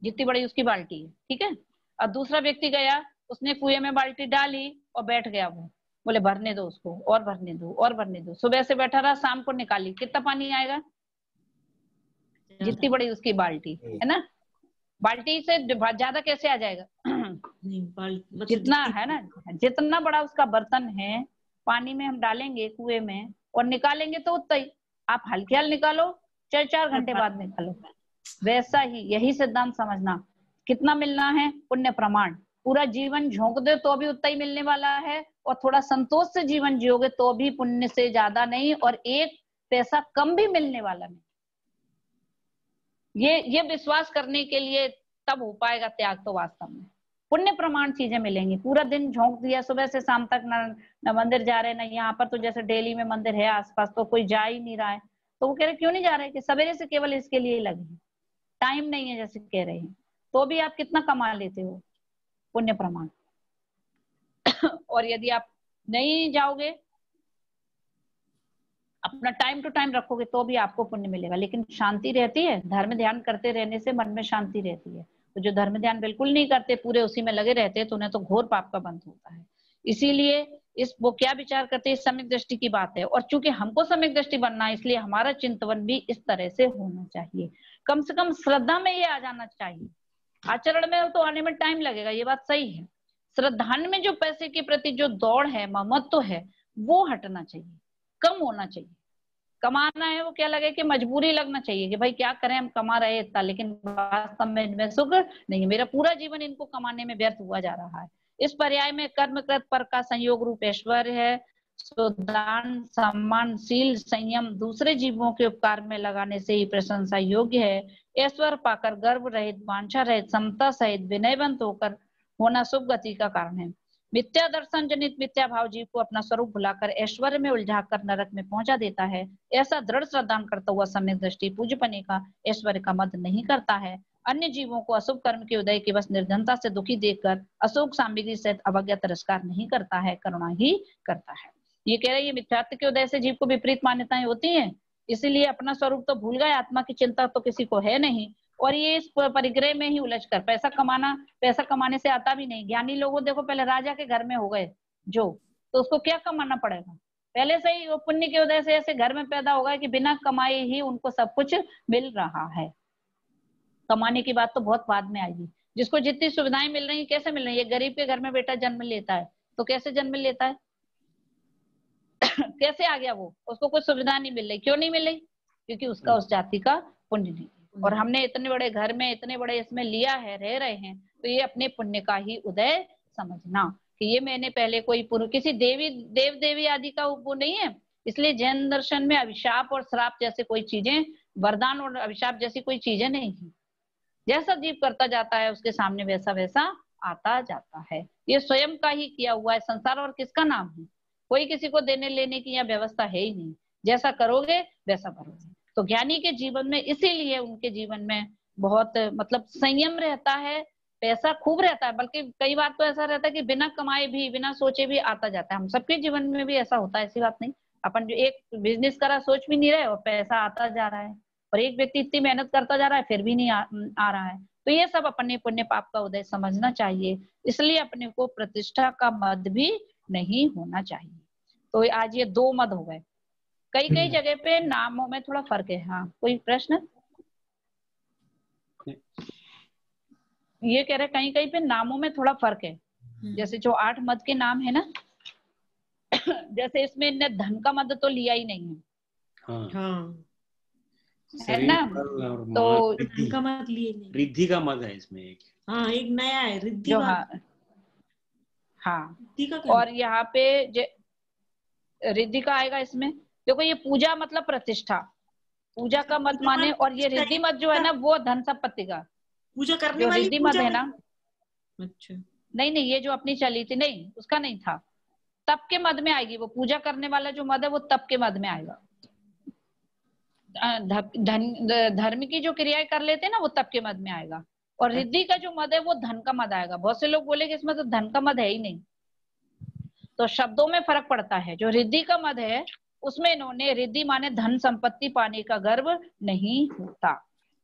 जितनी बड़ी उसकी बाल्टी है, ठीक है। और दूसरा व्यक्ति गया, उसने कुएं में बाल्टी डाली और बैठ गया, वो बोले भरने दो उसको, और भरने दो और भरने दो। सुबह से बैठा रहा, शाम को निकाली, कितना पानी आएगा? जितनी बड़ी उसकी बाल्टी है ना। बाल्टी से ज्यादा कैसे आ जाएगा? मतलब जितना है ना, जितना बड़ा उसका बर्तन है, पानी में हम डालेंगे कुएं में और निकालेंगे तो उतना ही। आप हल्के हल निकालो, 4 घंटे बाद निकालो। वैसा ही यही सिद्धांत समझना। कितना मिलना है? पुण्य प्रमाण। पूरा जीवन झोंक दे तो भी उतना ही मिलने वाला है, और थोड़ा संतोष से जीवन जियोगे तो भी पुण्य से ज्यादा नहीं, और एक पैसा कम भी मिलने वाला नहीं। ये विश्वास करने के लिए तब हो पाएगा त्याग। तो वास्तव में पुण्य प्रमाण चीजें मिलेंगी। पूरा दिन झोंक दिया सुबह से शाम तक, न मंदिर जा रहे, ना यहाँ पर तो जैसे दिल्ली में मंदिर है आसपास तो कोई जा ही नहीं रहा है, तो वो कह रहे क्यों नहीं जा रहे? कि सवेरे से केवल इसके लिए लगे, टाइम नहीं है जैसे कह रहे हैं। तो भी आप कितना कमा लेते हो पुण्य प्रमाण। और यदि आप नहीं जाओगे, अपना टाइम टू टाइम रखोगे तो भी आपको पुण्य मिलेगा। लेकिन शांति रहती है, धर्म ध्यान करते रहने से मन में शांति रहती है। तो जो धर्म ध्यान बिल्कुल नहीं करते, पूरे उसी में लगे रहते हैं, तो उन्हें तो घोर पाप का बंध होता है। इसीलिए वो क्या विचार करते हैं, सम्यक दृष्टि की बात है। और चूंकि हमको सम्यक दृष्टि बनना है, इसलिए हमारा चिंतन भी इस तरह से होना चाहिए। कम से कम श्रद्धा में ये आ जाना चाहिए। आचरण में तो आने में टाइम लगेगा, ये बात सही है। श्रद्धान में जो पैसे के प्रति जो दौड़ है, ममत्व है, वो हटना चाहिए, कम होना चाहिए। कमाना है वो क्या लगे कि मजबूरी लगना चाहिए कि भाई क्या करें, हम कमा रहे इतना, लेकिन वास्तव में इनमें सुख नहीं, मेरा पूरा जीवन इनको कमाने में व्यर्थ हुआ जा रहा है। इस पर्याय में कर्मकृत पर का संयोग रूप ऐश्वर्य है। दान, सम्मान, शील, संयम दूसरे जीवों के उपकार में लगाने से ही प्रशंसा योग्य है। ऐश्वर्य पाकर गर्व रहित, वांछा रहित, समता सहित विनयवंत होकर होना शुभ गति का कारण है। मिथ्या दर्शन जनित मिथ्या भाव जीव को अपना स्वरूप भुलाकर ऐश्वर्य में उलझाकर नरक में पहुंचा देता है। ऐसा दृढ़ श्रद्धान करता हुआ सम्यक दृष्टि पूज्यपने का, ऐश्वर्य का मद नहीं करता है। अन्य जीवों को अशुभ कर्म के उदय की बस निर्धनता से दुखी देखकर अशोक सामग्री सहित अवज्ञा तिरस्कार नहीं करता है, करुणा ही करता है। ये कह रहे हैं मिथ्यात्व के उदय से जीव को विपरीत मान्यताएं होती हैं, इसीलिए अपना स्वरूप तो भूल गए, आत्मा की चिंता तो किसी को है नहीं, और ये इस परिग्रह में ही उलझ कर पैसा कमाने से आता भी नहीं। ज्ञानी लोगों देखो, पहले राजा के घर में हो गए जो, तो उसको क्या कमाना पड़ेगा? पहले से ही वो पुण्य के उदय से ऐसे घर में पैदा होगा कि बिना कमाए ही उनको सब कुछ मिल रहा है। कमाने की बात तो बहुत बाद में आएगी। जिसको जितनी सुविधाएं मिल रही है, कैसे मिल रही है? गरीब के घर में बेटा जन्म लेता है तो कैसे जन्म लेता है? कैसे आ गया वो? उसको कुछ सुविधा नहीं मिल रही। क्यों नहीं मिल रही? क्योंकि उसका उस जाति का पुण्य नहीं। और हमने इतने बड़े घर में, इतने बड़े इसमें लिया है, रह रहे हैं, तो ये अपने पुण्य का ही उदय समझना कि ये मैंने पहले कोई किसी देव देवी आदि का वो नहीं है। इसलिए जैन दर्शन में अभिशाप और श्राप जैसे कोई चीजें, वरदान और अभिशाप जैसी कोई चीजें नहीं है। जैसा जीव करता जाता है उसके सामने वैसा वैसा आता जाता है। ये स्वयं का ही किया हुआ है संसार, और किसका नाम है? कोई किसी को देने लेने की यह व्यवस्था है ही नहीं। जैसा करोगे वैसा भरोगे। तो ज्ञानी के जीवन में इसीलिए उनके जीवन में बहुत मतलब संयम रहता है, पैसा खूब रहता है, बल्कि कई बार तो ऐसा रहता है कि बिना कमाए भी, बिना सोचे भी आता जाता है। हम सबके जीवन में भी ऐसा होता है, ऐसी बात नहीं। अपन जो एक बिजनेस करा, सोच भी नहीं रहे और पैसा आता जा रहा है, और एक व्यक्ति इतनी मेहनत करता जा रहा है फिर भी नहीं आ रहा है। तो ये सब अपने पुण्य पाप का उदय समझना चाहिए, इसलिए अपने को प्रतिष्ठा का मद भी नहीं होना चाहिए। तो आज ये 2 मद हो गए। कई कई जगह पे नामों में थोड़ा फर्क है। हाँ, कोई प्रश्न? ये कह रहे कहीं कहीं पे नामों में थोड़ा फर्क है। जैसे जो 8 मद के नाम है ना, जैसे इसमें इनने धन का मद तो लिया ही नहीं है। हाँ। है ना, तो धन का मद लिए नहीं, रिद्धि का मद है इसमें एक। हाँ, एक नया है रिद्धि का। हाँ, रिद्धि का और यहाँ पे रिद्धि का आएगा इसमें। देखो ये पूजा मतलब प्रतिष्ठा, पूजा का मत माने, और ये रिद्धि मत जो है ना वो धन संपत्ति का। पूजा करने जो वाली रिद्धि मत है ना, अच्छा नहीं नहीं, ये जो अपनी चली थी नहीं, उसका नहीं था। तप के मद में आएगी वो। पूजा करने वाला जो मद है वो तप के मद में आएगा। धर्म की जो क्रियाएं कर लेते हैं ना वो तप के मद में आएगा। और रिद्धि का जो मद है वो धन का मद आएगा। बहुत से लोग बोले कि इसमें तो धन का मद है ही नहीं, तो शब्दों में फर्क पड़ता है। जो रिद्धि का मद है उसमें इन्होंने रिद्धि माने धन संपत्ति पाने का गर्व नहीं होता।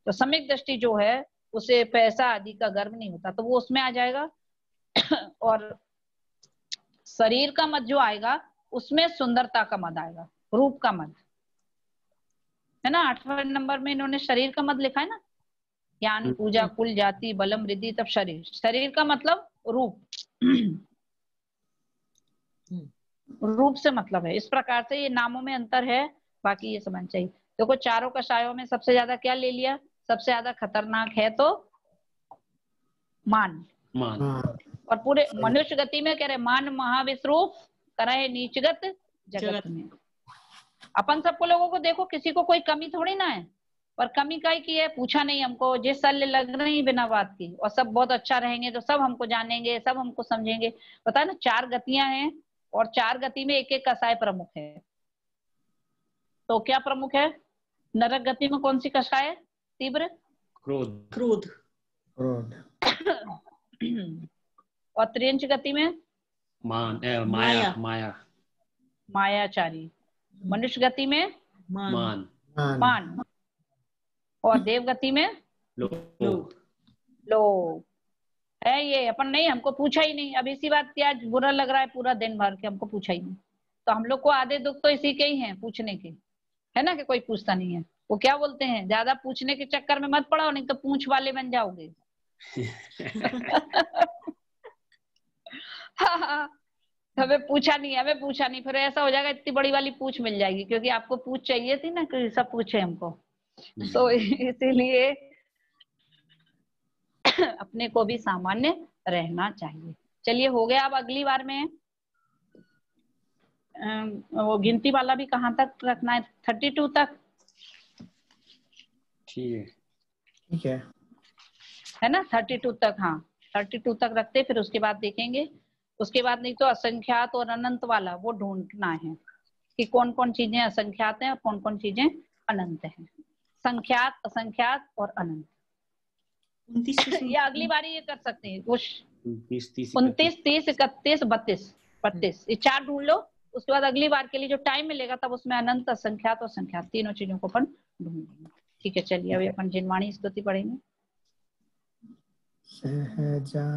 तो सम्यक दृष्टि जो है उसे पैसा आदि का गर्व नहीं होता, तो वो उसमें आ जाएगा। और शरीर का मद जो आएगा उसमें सुंदरता का मद आएगा, रूप का मद है ना। 8वें नंबर में इन्होंने शरीर का मद लिखा है ना, ज्ञान पूजा कुल जाति बलम रिद्धि तब शरीर। शरीर का मतलब रूप, रूप से मतलब है। इस प्रकार से ये नामों में अंतर है, बाकी ये समझ चाहिए। देखो चारों कषायों में सबसे ज्यादा क्या ले लिया? सबसे ज्यादा खतरनाक है तो मान। और पूरे मनुष्य गति में कह रहे मान महाविश्रूप करे नीचगत जगत में। अपन सबको लोगों को देखो, किसी को कोई कमी थोड़ी ना है, पर कमी काई की है? पूछा नहीं हमको, जे शल्य लग रही बिना बात की। और सब बहुत अच्छा रहेंगे तो सब हमको जानेंगे, सब हमको समझेंगे। पता है ना 4 गतियां हैं, और 4 गति में एक एक कषाय प्रमुख है। तो क्या प्रमुख है? नरक गति में कौन सी कषाय है? तीव्र क्रोध। क्रोध। और त्रियंच गति में माया। माया। मायाचारी। मनुष्य गति में मान। और देव गति में लोभ। लोभ है। ये अपन नहीं, हमको पूछा ही नहीं। अब इसी बात की आज बुरा लग रहा है पूरा दिन भर के, हमको पूछा ही नहीं। तो हम लोग को आधे दुख तो इसी के ही हैं, पूछने के, है ना, कि कोई पूछता नहीं है। वो क्या बोलते हैं, ज्यादा पूछने के चक्कर में मत पड़ो, नहीं तो पूछ वाले बन जाओगे। हमें पूछा नहीं, फिर ऐसा हो जाएगा इतनी बड़ी वाली पूछ मिल जाएगी, क्योंकि आपको पूछ चाहिए थी ना कि सब पूछे हमको। तो इसीलिए अपने को भी सामान्य रहना चाहिए। चलिए हो गया। अब अगली बार में वो गिनती वाला भी कहाँ तक रखना है? 32 तक। ठीक है ना, 32 तक। हाँ 32 तक रखते, फिर उसके बाद देखेंगे। उसके बाद नहीं तो असंख्यात और अनंत वाला वो ढूंढना है कि कौन कौन चीजें असंख्यात हैं और कौन कौन चीजें अनंत हैं। संख्यात, असंख्यात और अनंत। या अगली बार ये कर सकते हैं, 29, 30, 31, 32, ये 4 ढूंढ लो। उसके बाद अगली बार के लिए जो टाइम मिलेगा तब उसमें अनंत, असंख्यात और संख्यात तीनों चीजों को अपन ढूंढेंगे। ठीक है, चलिए अभी अपन जिनवाणी स्तुति पढ़ेंगे। सहजान